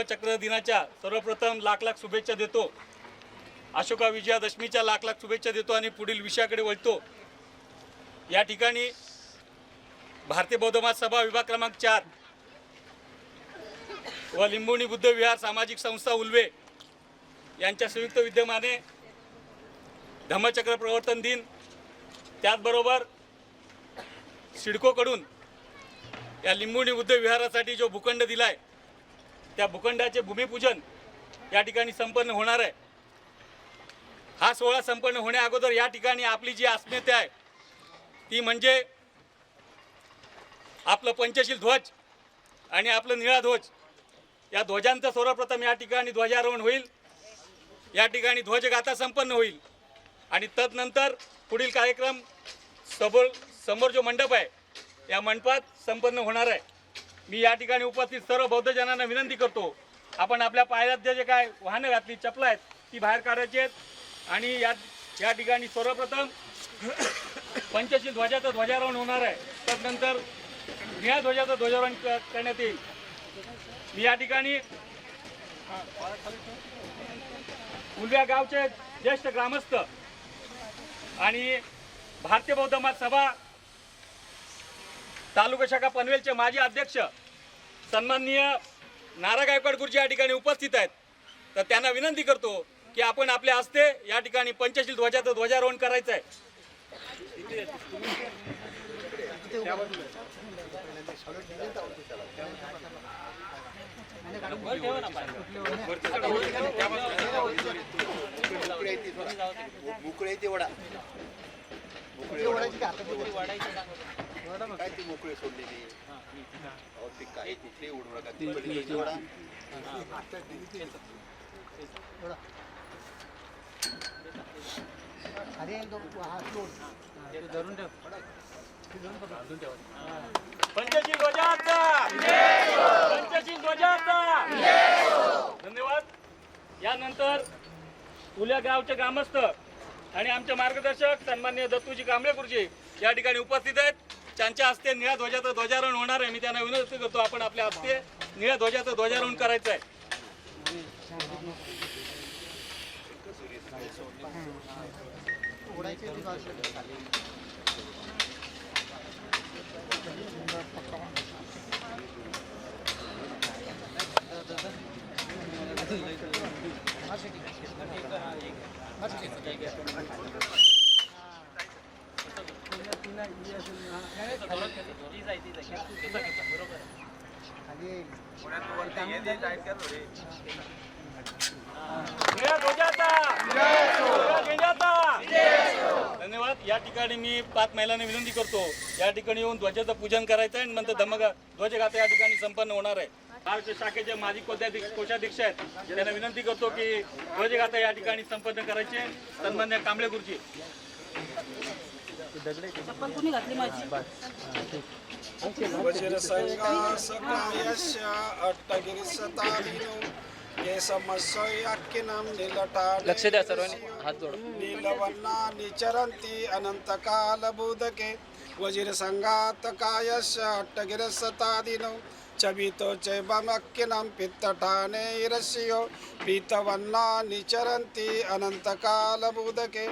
धम्मचक्र दिनाच्या सर्वप्रथम लाख लाख शुभेच्छा देतो। अशोका विजयादशमीच्या लाख लाख शुभेच्छा देतो आणि पुढील विषयाकडे वळतो। या ठिकाणी भारतीय बौद्ध महासभा विभाग क्रमांक 4 व लिंबोणी बुद्ध विहार सामाजिक संस्था उल्वे यांच्या संयुक्त विद्यमाने धम्मचक्र प्रवर्तन दिन, त्याचबरोबर सिडकोकडून या लिंबोणी बुद्ध विहारासाठी जो भूखंड दिलाय त्या भूखंडाचे भूमिपूजन या ठिकाणी संपन्न होणार आहे। हा सोहळा संपन्न होण्या अगोदर या ठिकाणी आपली जी अस्मिता आहे ती म्हणजे आपलं पंचशील ध्वज आणि आपलं निळा ध्वज, या ध्वजांचं सर्वप्रथम या ठिकाणी ध्वजारोहण होईल। या ठिकाणी ध्वजगाथा संपन्न होईल आणि तदनंतर पुढील कार्यक्रम समोर जो मंडप आहे या मंडपात संपन्न होणार आहे। मी या ठिकाणी उपस्थित सर्व बौद्ध जनांना विनंती करतो, आपण आपल्या पायात जे काय वाहनं घातली, चपला आहेत ती बाहेर काढायची आहेत आणि या ठिकाणी सर्वप्रथम पंचशील ध्वजाचं ध्वजारोहण होणार आहे। तदनंतर निळ्या ध्वजाचं ध्वजारोहण करण्यात येईल। मी या ठिकाणी उल्व्या गावचे ज्येष्ठ ग्रामस्थ आणि भारतीय बौद्ध महासभा तालुका शाखा पनवेलचे माजी अध्यक्ष सन्माननीय नारा गायकवाड गुरुजी या ठिकाणी उपस्थित आहेत, तर त्यांना विनंती करतो की आपण आपल्या हस्ते या ठिकाणी पंचशील ध्वजाचं ध्वजारोहण करायचं आहे। काय ती मोकळे सोडलेली ते काय कुठले उडू नका ती पंचशील ध्वजाचा पंचशील ध्वजाचा धन्यवाद। यानंतर उल्या गावचे ग्रामस्थ आणि आमचे मार्गदर्शक सन्माननीय दत्तूजी कांबळे गुरुजी या ठिकाणी उपस्थित आहेत, त्यांच्या हस्ते निळ्या ध्वजाचं ध्वजारोहण होणार आहे। मी त्यांना विनंती करतो आपण आपल्या हस्ते निळ्या ध्वजाचं ध्वजारोहण करायचं आहे। धन्यवाद। या ठिकाणी मी 5 महिलांना विनंती करतो या ठिकाणी येऊन ध्वजाचं पूजन करायचं आहे, नंतर ध्वजगाथा या ठिकाणी संपन्न होणार आहे। महाराष्ट्र शाखेचे माजी कोषाध्यक्ष आहेत, त्यांना विनंती करतो की ध्वजगाथा या ठिकाणी संपन्न करायचे। सन्माननीय कांबळे गुरुजी वज्र संघासकायस्य अट्टगिरिसताविनो केशमस्याख्यनं नीलटाले लक्ष द्या सर्वांनी, हात जोडा। नीलवर्णा निचरन्ति अनन्तकालबोधके वज्र संघातकायस्य अट्टगिरिसतादिनो चबितो चैवमख्यनं पित्तठाने रस्यो पीतवर्णा निचरन्ति अनन्तकालबोधके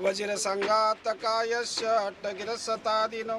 वज्र संघातकायस्य अट्टगिरिसतादिनो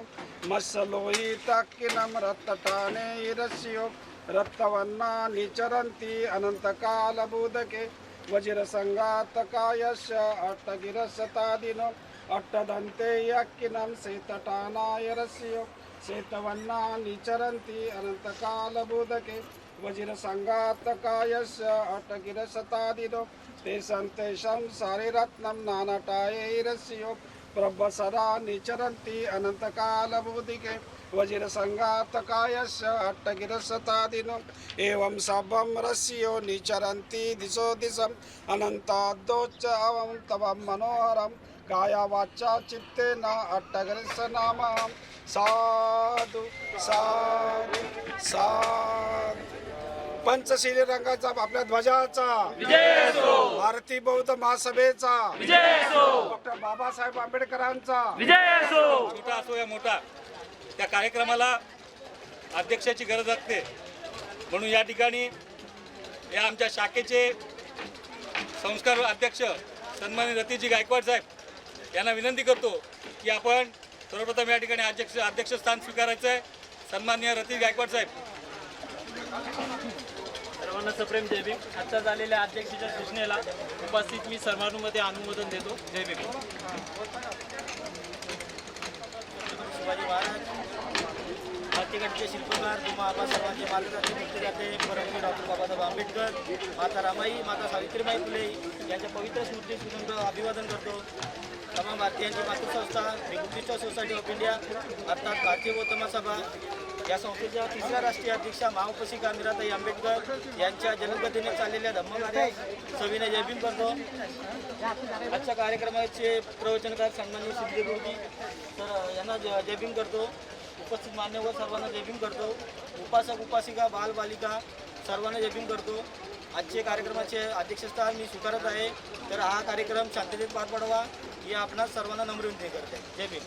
मत्सलोहिताख्यनं रत्तठाने रस्यो रक्तवर्णा निचरन्ति अनन्तकालबोधके वज्र संघातकायस्य अट्टगिरिसतादिनो अट्टदन्ते यक्किनं श्वेतटानाय रस्यो श्वेतवर्णा निचरन्ति अनन्तकालबोधके वज्र संघातकायस्य अट्टगिरिसतादिनो तेषां सारिरत्नं नानटायैरस्यो प्रभसरा निचरन्ति अनन्तकालबोधिके वज्र संघातकायस्य अट्टगिरिसतादिनो एवं सबं रस्यो निचरन्ति दिशो दिशम् अनन्ताद्दोच्च अवं तव मनोहरं काया वाचा चित्तेन अट्टगिरिसनामं साधु साधु साधु। पंचशील रंगाचा आपल्या ध्वजाचा विजय असो, भारतीय बौद्ध महासभेचा विजय असो, डॉक्टर बाबासाहेब आंबेडकरांचा विजय असो। छोटा असो या मोठा, त्या कार्यक्रमाला अध्यक्षाची गरज असते, म्हणून या ठिकाणी या आमच्या शाखेचे संस्कार अध्यक्ष सन्माननीय रतीजी गायकवाड साहेब यांना विनंती करतो की आपण सर्वप्रथम या ठिकाणी अध्यक्षस्थान स्वीकारायचं आहे. सन्माननीय रतीज गायकवाड साहेब. सर्वांना सप्रेम जय भीम. आजच्या झालेल्या अध्यक्षाच्या सूचनेला उपस्थित मी सर्वानुमते अनुमोदन देतो. जय भीम. शिवाजी महाराज मातेकडचे शिल्पकार तुम्हा आबासाहेबांचे बालकाचे मुक्तीदाते परमवीर डॉक्टर बाबासाहेब आंबेडकर, माता रामाई, माता सावित्रीबाई फुले यांच्या पवित्र स्मृतीस अभिवादन करतो. तमाम भारतीयांची मातृसंस्था Shri Buddhist Society of India अर्थात भारतीय बौद्ध महासभा या संस्थेच्या 3ऱ्या राष्ट्रीय अध्यक्षा महाउपशिका मीराताई आंबेडकर यांच्या जन्मदिनी चाललेल्या धम्मकार्यास सविनय जय भीम करतो. आजच्या कार्यक्रमाचे प्रवचनकार सन्माननीय सिद्धे गुरुजी तर यांना जय भीम करतो. उपस्थित मान्यवर सर्वांना जय भीम करतो. उपासक उपासिका बाल बालिका सर्वांना जय भीम करतो. आजचे कार्यक्रमाचे अध्यक्षस्थान मी स्वीकारत आहे. तर हा कार्यक्रम शांततेत पार पडावा ही आपणास सर्वांना नम्र विनंती करते. जय भीम.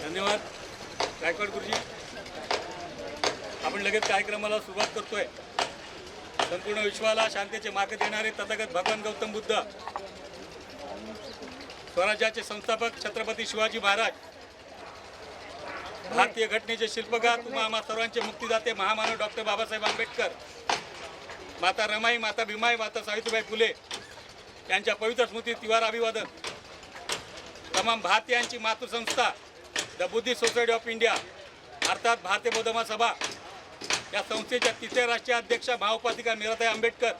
धन्यवाद गायकवाड गुरुजी. आपण लगेच कार्यक्रमाला सुरुवात करतोय. संपूर्ण विश्वाला शांतीचे मार्ग देणारे तथागत भगवान गौतम बुद्ध, स्वराज्याचे संस्थापक छत्रपती शिवाजी महाराज, भारतीय घटनेचे शिल्पकार तुम्हा आम्हा सर्वांचे मुक्तीदाते महामानव डॉक्टर बाबासाहेब आंबेडकर, माता रमाई, माता भीमाई, माता सावित्रीबाई फुले यांच्या पवित्र स्मृतीस तिवार अभिवादन. तमाम भारतीयांची मातृसंस्था the Buddhist Society of India अर्थात भारतीय बौद्ध महासभा या संस्थेच्या 3ऱ्या राष्ट्रीय अध्यक्षा महाउपासिका मीराताई आंबेडकर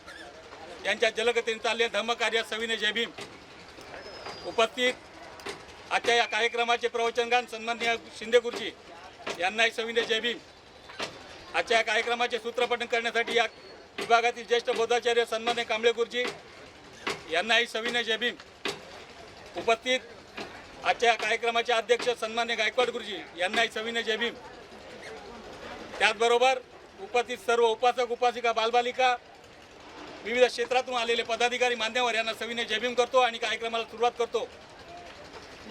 यांच्या जलगतीने चाललेल्या धम्मकार्यात सविनय जय भीम. उपस्थित आजच्या या कार्यक्रमाचे प्रवचनकार सन्माननीय शिंदे गुरुजी यांनाही सविनय जय भीम. आजच्या या कार्यक्रमाचे सूत्रपठन करण्यासाठी या विभागातील ज्येष्ठ बौद्धाचार्य सन्माननीय कांबळे गुरुजी यांनाही सविनय जय भीम. उपस्थित आजच्या कार्यक्रमाचे अध्यक्ष सन्माननीय गायकवाड गुरुजी यांनाही सविनय जय भीम. त्याचबरोबर उपस्थित सर्व उपासक उपासिका बालबालिका विविध क्षेत्रातून आलेले पदाधिकारी मान्यवर यांना सविनय जय भीम करतो आणि कार्यक्रमाला सुरुवात करतो.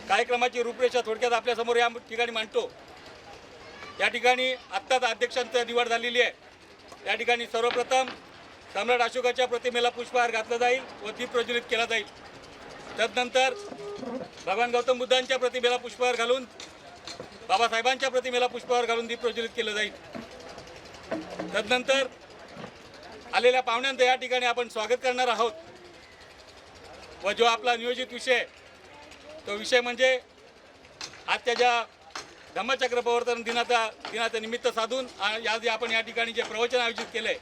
कार्यक्रमाची रूपरेषा थोडक्यात आपल्यासमोर या ठिकाणी मांडतो. या ठिकाणी आत्ताच अध्यक्षांची निवड झालेली आहे. या ठिकाणी सर्वप्रथम सम्राट अशोकाच्या प्रतिमेला पुष्पहार घातला जाईल व दीप प्रज्वलित केला जाईल. तदनंतर भगवान गौतम बुद्धांच्या प्रतिमेला पुष्पहार घालून बाबासाहेबांच्या प्रतिमेला पुष्पहार घालून दीप प्रज्वलित केलं जाईल. तदनंतर आलेल्या पाहुण्यांचं या ठिकाणी आपण स्वागत करणार आहोत व जो आपला नियोजित विषय तो विषय म्हणजे आजच्या ज्या धम्मचक्र प्रवर्तन दिनाचं निमित्त साधून आज आपण या ठिकाणी जे प्रवचन आयोजित केलं आहे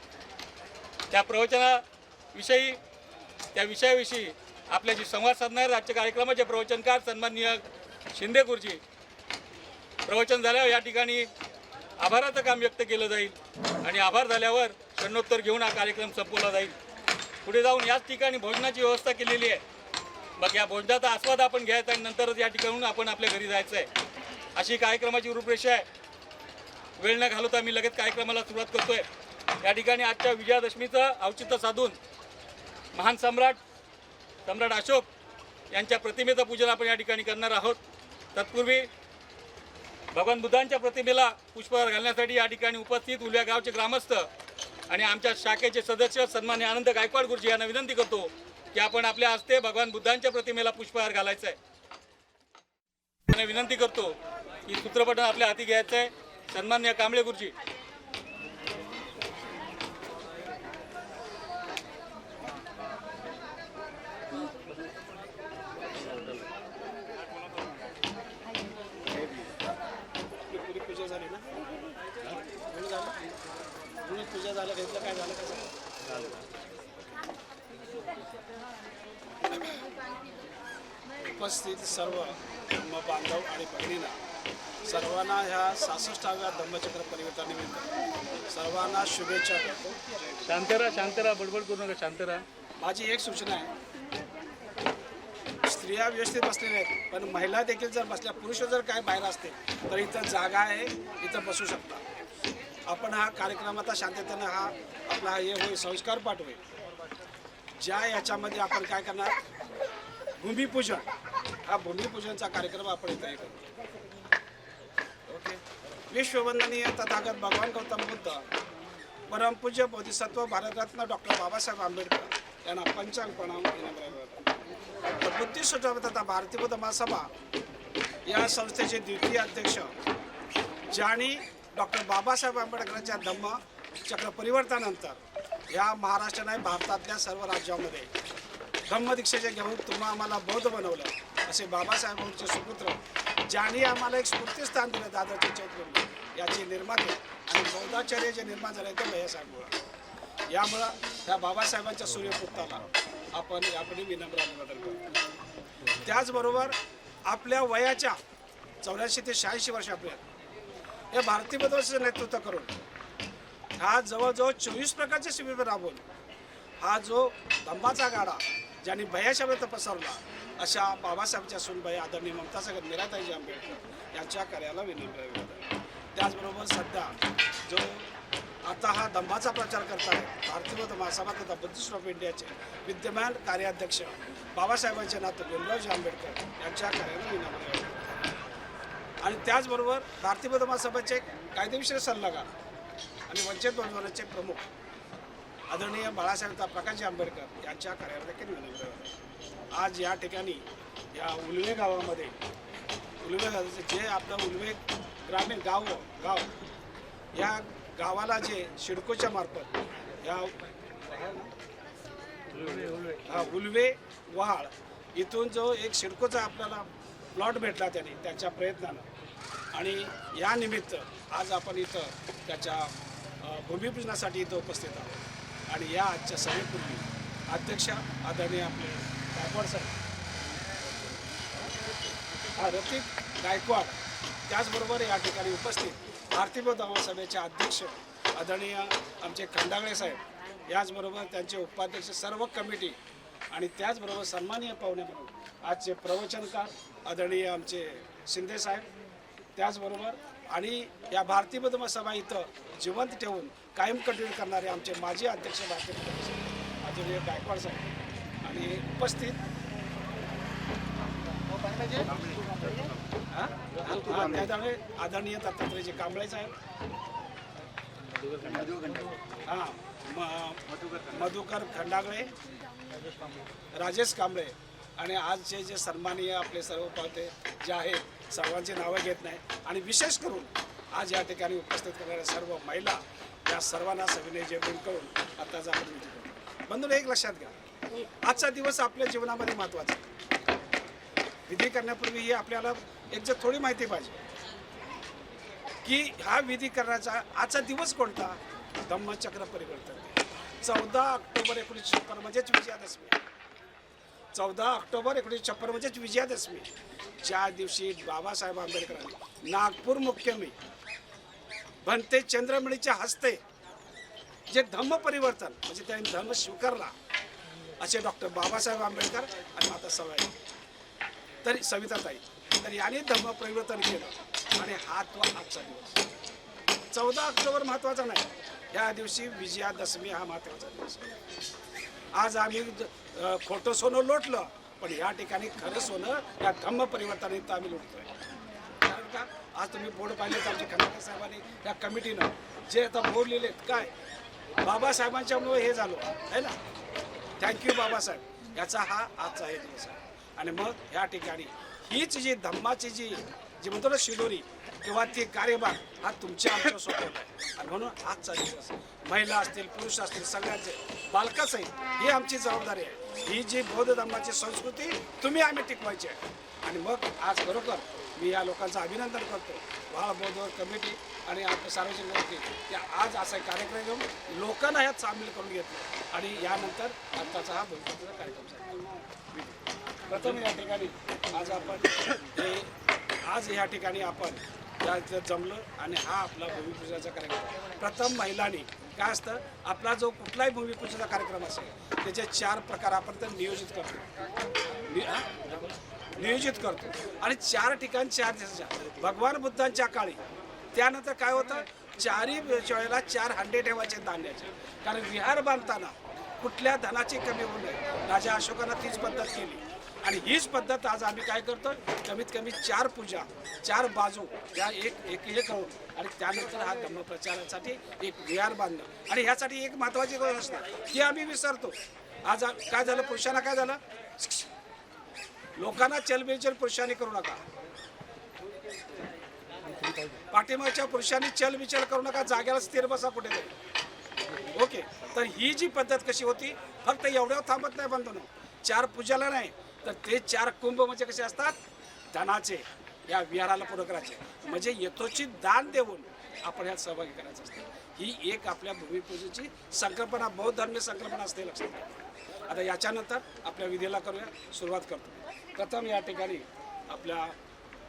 त्या विषयाविषयी आपल्याशी संवाद साधणार आजच्या कार्यक्रमाचे प्रवचनकार सन्माननीय शिंदे गुरुजी. प्रवचन झाल्यावर या ठिकाणी आभाराचं काम व्यक्त केलं जाईल आणि आभार झाल्यावर प्रश्नोत्तर घेऊन हा कार्यक्रम संपवला जाईल. पुढे जाऊन याच ठिकाणी भोजनाची व्यवस्था केलेली आहे. मग या भोजनाचा आस्वाद आपण घ्यायचा आणि नंतरच या ठिकाणून आपण आपल्या घरी जायचं आहे. अशी कार्यक्रमाची रूपरेषा आहे. वेळ न घालवता मी लगेच कार्यक्रमाला सुरुवात करतोय. या ठिकाणी आजच्या विजयादशमीचं औचित्य साधून महान सम्राट अशोक यांच्या प्रतिमेचं पूजन आपण या ठिकाणी करणार आहोत. तत्पूर्वी भगवान बुद्धांच्या प्रतिमेला पुष्पहार घालण्यासाठी या ठिकाणी उपस्थित उलव्या गावचे ग्रामस्थ आणि आमच्या शाखेचे सदस्य सन्माननीय आनंद गायकवाड गुरुजी यांना विनंती करतो की आपण आपल्या हस्ते भगवान बुद्धांच्या प्रतिमेला पुष्पहार घालायचा आहे. त्यांना विनंती करतो की सूत्रपठन आपल्या हाती घ्यायचं आहे. सन्माननीय कांबळे गुरुजी. पूजा झाली ना? पूजा झालं घेतलं काय झालं कसं? उपस्थित सर्व धम्म बांधव आणि बहिणींना सर्वांना ह्या 66व्या धम्मचक्र परिवर्तनानिमित्त सर्वांना शुभेच्छा देतो. शांतरा बडबड करू नका. शांतरा. माझी एक सूचना आहे. स्त्रिया व्यवस्थित बसलेल्या आहेत पण महिला देखील जर बसल्या, पुरुष जर काय बाहेर असते तर इथं जागा आहे, इथं बसू शकता. आपण हा कार्यक्रम आता शांततेनं हा आपला हे होईल, संस्कार पाठ होईल. ज्या याच्यामध्ये आपण काय करणार, भूमिपूजन, हा भूमिपूजनचा कार्यक्रम आपण इथं हे करू. ओके. विश्ववंदनीय तथागत भगवान गौतम बुद्ध, परमपूज्य बोधिसत्व भारतरत्न डॉक्टर बाबासाहेब आंबेडकर यांना पंचांग प्रणाम तर बुद्धी सुचव तथा भारतीय बुद्ध महासभा या संस्थेचे द्वितीय अध्यक्ष ज्यांनी डॉक्टर बाबासाहेब आंबेडकरांच्या धम्म चक्र परिवर्तनानंतर या महाराष्ट्र नाही भारतातल्या सर्व राज्यामध्ये धम्मदीक्षेचे घेऊन तुम्हा आम्हाला बौद्ध बनवलं असे बाबासाहेबांचे सुपुत्र ज्यांनी आम्हाला एक स्फूर्तीस्थान दिलं दादरचे चौथुर्य याचे निर्माते आणि बौद्धाचार्य जे निर्माण झाले ते भैयासाहेबमुळं यामुळं त्या बाबासाहेबांच्या सूर्यपुत्राला आपण यापुढे विनम्र अभिवादन करतो. त्याचबरोबर आपल्या वयाच्या 84 ते 86 वर्षापर्यंत या भारतीय बदलाचं नेतृत्व करून हा जवळजवळ 24 प्रकारचे शिबिर राबवून हा जो धम्माचा गाडा ज्यांनी भैयासाहेब पसरला अशा बाबासाहेबच्या सुनबाई आदरणीय ममतासाहेब मीराताईजी आंबेडकर यांच्या कार्याला विनम्र अभिवादन. त्याचबरोबर सध्या जो आता हा धम्माचा प्रचार करत आहे भारतीय बौद्ध महासभा तथा बुद्धिस्ट ऑफ इंडियाचे विद्यमान कार्याध्यक्ष बाबासाहेबांचे नातू भीमरावजी आंबेडकर यांच्या कार्याला विनम्र अभिवादन. आणि त्याचबरोबर भारतीय बौद्ध महासभेचे कायदेविषयक सल्लागार आणि वंचित बहुजनाचे प्रमुख आदरणीय बाळासाहेब प्रकाशजी आंबेडकर यांच्या कार्याला देखील विनम्र अभिवादन. आज या ठिकाणी या उलवे गावामध्ये जे आपलं उलवे ग्रामीण गाव या गावाला जे सिडकोच्या मार्फत या उलवे वहाळ इथून जो एक सिडकोचा आपल्याला प्लॉट भेटला त्याच्या प्रयत्नानं आणि या निमित्त आज आपण इथं त्याच्या भूमिपूजनासाठी इथं उपस्थित आहोत. आणि या आजच्या सभेपूर्वी अध्यक्ष आदरणीय आपले गायकवाड साहेब रफिक गायकवाड त्याचबरोबर या ठिकाणी उपस्थित भारतीय बौद्ध महासभेचे अध्यक्ष आदरणीय आमचे खंडागळे साहेब याचबरोबर त्यांचे उपाध्यक्ष सर्व कमिटी आणि त्याचबरोबर सन्माननीय पाहुणे म्हणून आजचे प्रवचनकार आदरणीय आमचे शिंदे साहेब त्याचबरोबर आणि या भारतीय बौद्ध महासभा इथं जिवंत ठेवून कायम कंटिन्यू करणारे आमचे माजी अध्यक्ष भारतीय बौद्ध महासभा आदरणीय गायकवाड साहेब आणि उपस्थित त्यामुळे आदरणीय दत्तात्रयजी कांबळे साहेब मधुकर खंडागळे राजेश कांबळे आणि आजचे जे सन्माननीय आपले सर्व पावते जे आहेत सर्वांची नावं घेत नाही आणि विशेष करून आज या ठिकाणी उपस्थित करणाऱ्या सर्व महिला या सर्वांना सविनय जय करून आताच आपण विधी करतो. बंधूंनो एक लक्षात घ्या आजचा दिवस आपल्या जीवनामध्ये महत्त्वाचा आहे. विधी करण्यापूर्वी ही आपल्याला एक जर थोडी माहिती पाहिजे की हा विधी करण्याचा आजचा दिवस कोणता धम्मचक्र परिवर्तन 14 ऑक्टोबर 1956 म्हणजेच विजयादशमी 14 ऑक्टोबर 1956 म्हणजेच विजयादशमी ज्या दिवशी बाबासाहेब आंबेडकरांनी नागपूर मुक्कामी भंते चंद्रमणीच्या हस्ते जे धम्म परिवर्तन म्हणजे त्यांनी धर्म स्वीकारला असे डॉक्टर बाबासाहेब आंबेडकर आणि माता तरी सविताताई तर याने धर्म परिवर्तन केलं आणि हा तो आजचा दिवस 14 ऑक्टोबर महत्त्वाचा नाही या दिवशी विजयादशमी हा महत्त्वाचा दिवस आज आम्ही खोटं सोनं लोटलं पण या ठिकाणी खरं सोनं या धम्म परिवर्तनात आम्ही लुटतोय. कारण का आज तुम्ही बोर्ड पाहिले तर आमच्या खंडागळे साहेबांनी या कमिटीनं जे आता बोर्ड लिहिलेत काय बाबासाहेबांच्यामुळे हे झालं आहे ना थँक्यू बाबासाहेब याचा हा आजचा हे दिवस आहे. आणि मग या ठिकाणी हीच जी धम्माची जी म्हणतो ना शिदोरी किंवा ती कार्यभाग हा तुमच्या आमच्या सोबत आहे आणि म्हणून आजचा दिवस महिला असतील पुरुष असतील सगळ्यांचे बालकासहित ही आमची जबाबदारी आहे. ही जी बौद्ध धर्माची संस्कृती तुम्ही आम्ही टिकवायची आहे. आणि मग आज बरोबर मी या लोकांचं अभिनंदन करतो बाळ बौद्ध कमिटी आणि आपल्या सार्वजनिक गोष्टी त्या आज असा कार्यक्रम घेऊन लोकांना ह्यात सामील करून घेतलं आणि यानंतर आत्ताचा हा भविष्याचा कार्यक्रम झाला. प्रथम या ठिकाणी आज या ठिकाणी आपण या जमलं आणि हा आपला भूमिपूजनाचा कार्यक्रम प्रथम महिलांनी काय असतं आपला जो कुठलाही भूमिपूजनाचा कार्यक्रम असेल त्याचे 4 प्रकार आपण तर नियोजित करतो आणि 4 ठिकाण 4 दिवसाच्या भगवान बुद्धांच्या काळी त्यानंतर काय होतं 4ही वेळेला 4 हंडे ठेवायचे धान्याचे कारण विहार बांधताना कुठल्या धनाची कमी होऊ नये राजा अशोकानं तीच पद्धत केली आणि हीच पद्धत आज आम्ही काय करतो, कमीत कमी 4 पूजा 4 बाजू या एक करून आणि त्यानंतर हा धम्मप्रचारासाठी एक विहार बांधणं. आणि ह्यासाठी एक महत्त्वाची गोष्ट असते की आम्ही विसरतो. आज काय झालं, पुरुषांना काय झालं, लोकांना चलबिचल पुरुषांनी करू नका, पाठीमागच्या पुरुषांनी चलबिचल करू नका, जाग्याला स्थिर बसा कुठेतरी. ओके, तर ही जी पद्धत कशी होती, फक्त एवढ्यावर थांबत नाही बांधून 4 पूजाला नाही, तर ते 4 कुंभ म्हणजे कसे असतात, धनाचे या विहाराला पुढं करायचे, म्हणजे यथोचित दान देऊन आपण यात सहभागी करायचं असतं. ही एक आपल्या भूमिपूजेची संकल्पना, बौद्ध धर्मीय संकल्पना असते, लक्षात घ्या. आता याच्यानंतर आपल्या विधीला करूया, सुरुवात करतो. प्रथम या ठिकाणी आपल्या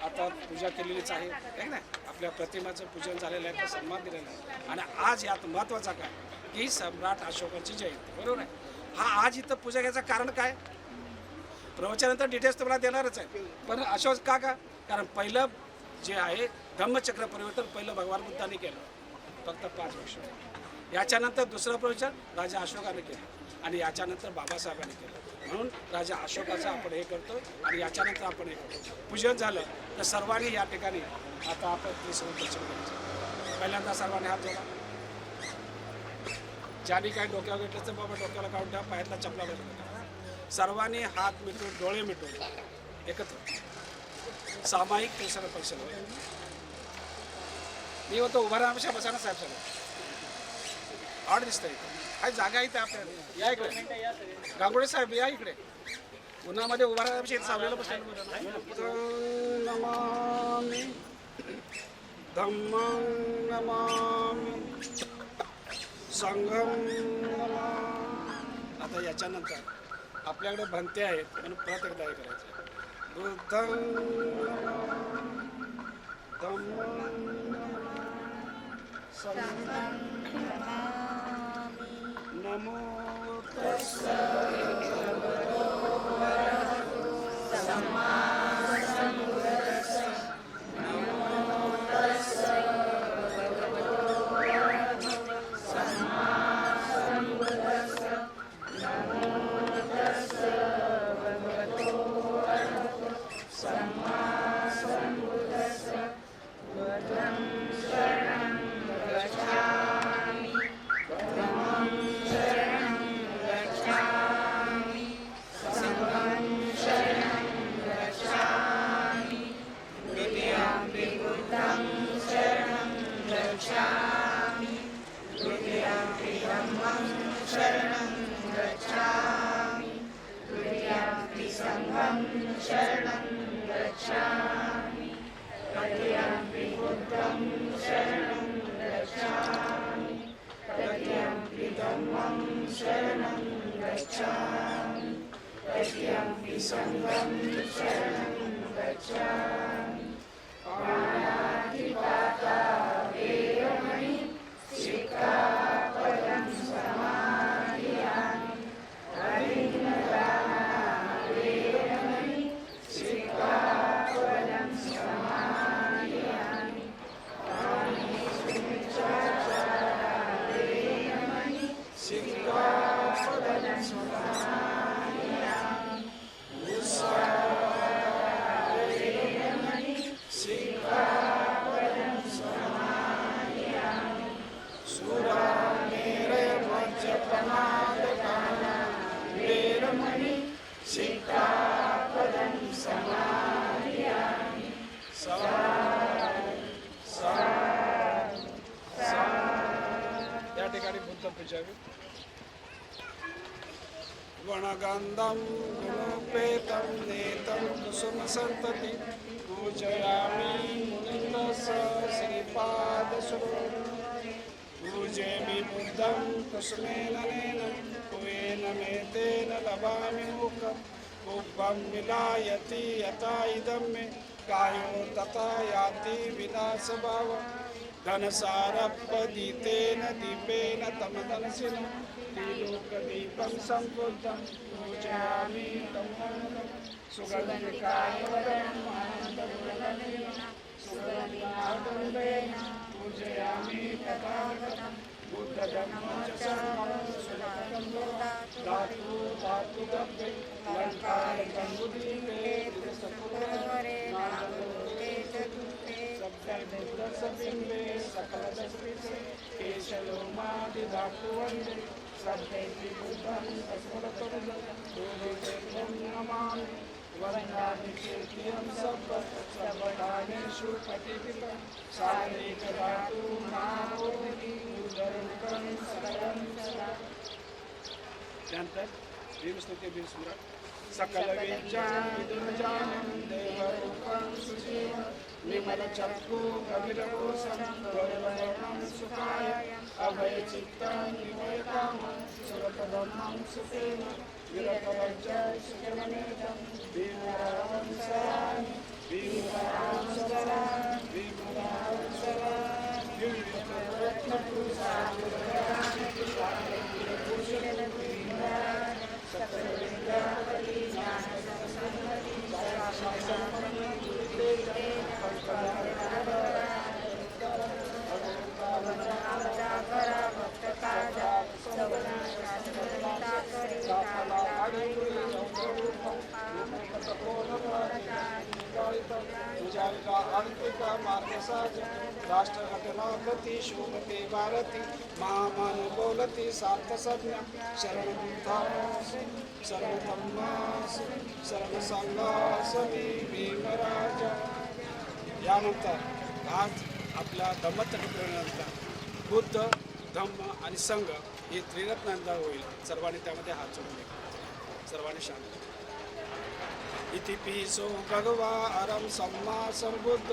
आता पूजा केलेलीच आहे ना, आपल्या प्रतिमाचं पूजन झालेलं आहे, तर सन्मान दिलेला आहे. आणि आज यात महत्त्वाचा काय की सम्राट अशोकाची जयंती, बरोबर आहे. हा आज इथं पूजा घ्यायचं कारण काय, प्रवचनानंतर डिटेल्स तुम्हाला देणारच आहे. पण अशोक का कारण पहिलं जे आहे धम्मचक्र परिवर्तन पहिलं भगवान बुद्धाने केलं, फक्त 5 वर्ष. याच्यानंतर दुसरं प्रवचन राजा अशोकाने केलं आणि याच्यानंतर बाबासाहेबांनी केलं. म्हणून राजा अशोकाचं आपण हे करतो आणि याच्यानंतर आपण हे करतो. पूजन झालं तर सर्वांनी या ठिकाणी आता आपण त्रिसंदर्शन करायचं. पहिल्यांदा सर्वांनी हात जोडा. ज्याने काही डोक्यावर घेतलं तर बाबा डोक्याला काढून ठेवा, पायातला चपला बसला. सर्वांनी हात मिटून डोळे मिटून एकत्र सामायिक त्रिसंग परिषद होईल. मी होतो उभा राहण्यापेक्षा बसाना साहेब, सगळं आड दिसतंय, काही जागा इथे आपल्याला. या इकडे गांगुडे साहेब, या इकडे. उन्हामध्ये उभा राहण्यापेक्षा इथे सावलेलं बसलेलं नमामि धम्मं नमामि संघं नमामि. आता याच्यानंतर आपल्याकडे भंते आहेत म्हणून परत एकदा हे करायचं. बुद्धं धम्मं संघं नमो तस्सै भगवतो अरहतो सम्मा संबुद्धस्सै. नमो तस्सै भगवतो अरहतो सम्मा संबुद्धस्सै. नमो तस्सै भगवतो अरहतो सम्मा संबुद्धस्सै. बुद्धं शरणं गच्छामि, धम्मं शरणं गच्छामि, संघं शरणं गच्छामि, द्वितीयंपि बुद्धं शरणं गच्छामि, तृतीयंपि धम्मं शरणं गच्छामि, तृतीयंपि संघं शरणं गच्छामि, तृतीयंपि बुद्धं शरणं गच्छामि, तृतीयंपि धम्मं शरणं गच्छामि, तृतीयंपि संघं शरणं गच्छामि. पाणातिपाता वेरमणि सिक्खापदं समादियामि. अभिन्नदाना वेरमणि सिक्खापदं समादियामि. सिक्खापदं समादियामि. वेरमणि सिक्खापदं समादियामि. सुरामेरमज्जपमादपाना वेरमणि सिक्खापदं समादियामि. या ठिकाणी बुद्ध पूजावी. वनगंधं गुणोपेतं नेतं कुसुमसन्तति पूजयामि मुनिन्दस्य श्रीपादसरोरुहं. पूजयामि बुद्धं कुसुमेन नेनं कुवेन मेतेन लभामि मुखं. कुब्बं विलायति यथा इदं मे कायो तथा याति विनाशभावः. धनसारपदितेन दीपेन तमदनसिनं त्रिलोकदीपं सम्बुद्धं पूजयामि तं सुगन्धिकायवदनं आनन्दगुणगणेन सुगन्धिनादुर्गेण पूजयामि तथागतं. बुद्धधम्मसंघं सुलभं दातु दातु गभ्ये लङ्कारिकं बुद्धि दशबिंबे सकलदस्पिते केशलोमादिधातुवन्दे श्रद्धेति बुद्धं तस्मरतुर्जं गुरुदेवं नमामि वन्दामि चेत्यं सर्वकालेषु प्रतिपितं शारीरिकधातु नामोदि उदरुकं सकलं सदा. त्यानंतर भीमस्तुती भीमस्मरण सकल विज्ञान विदुर्जानं देवरूपं सुजीवं निर्मलचक्षु कविरकोशं गौरवं सुखाय अभयचित्तं विमयकामं सुरपदं सुखेन विरतवज्जं सुखमनेतं भीमरावं शराणि भीमरावं शराणि भीमरावं शराणि भीमरत्नपुरुषाय सकल विद्यापति ज्ञान संपत्ति तुझ्या आर्थिक मार्गसाज राष्ट्रघटना प्रति शोभते भारती महामान बोलती सार्थ सज्ञा शरणबुद्धासी शरणधम्मासी शरणसंघासवी भीमराजा. यानंतर आज आपल्या धम्मचक्रप्रणानंतर बुद्ध धम्म आणि संघ हे त्रिरत्नांचा होईल. सर्वांनी त्यामध्ये हात जोडून घ्या. सर्वांनी शांत. इति पिसो भगवा अरम सम्मा संबुद्ध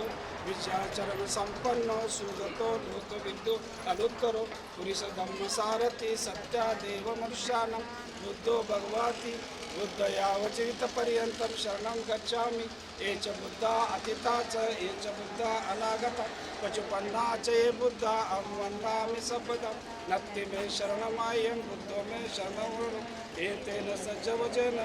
विद्याचरण संपन्न सुगतो लोकविद्यो अनुत्तरो पुरुष धम्म सारथी सत्या देव मनुष्यानं बुद्धो भगवती बुद्ध यावजीवितपर्यंतं शरणं गच्छामि. ये च बुद्धा अतीता च ये च बुद्धा अनागता पचुपन्ना च ये बुद्धा अहं वन्दामि सर्वदा. नत्ति मे शरणमायं बुद्धो मे शरणं एतेन सज्जवचेन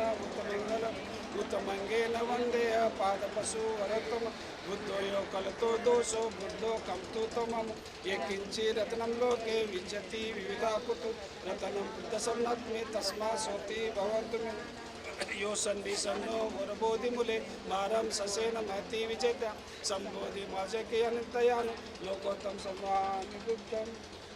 उत्तमङ्गेन वन्दे पादपशुवरत्वं बुद्धो यो कलतो दोषो बुद्धो कम्तु तमं ये किञ्चिरत्नं लोके विद्यति विविधा कुतु रत्नं बुद्धसन्नत्मि तस्मा सोति भवन्तु मे. यो सन्धिसन्नो वरबोधिमूले मारं ससेन महती विजेता संबोधि माजके अनन्तयान् लोकोत्तम सम्मानि बुद्धं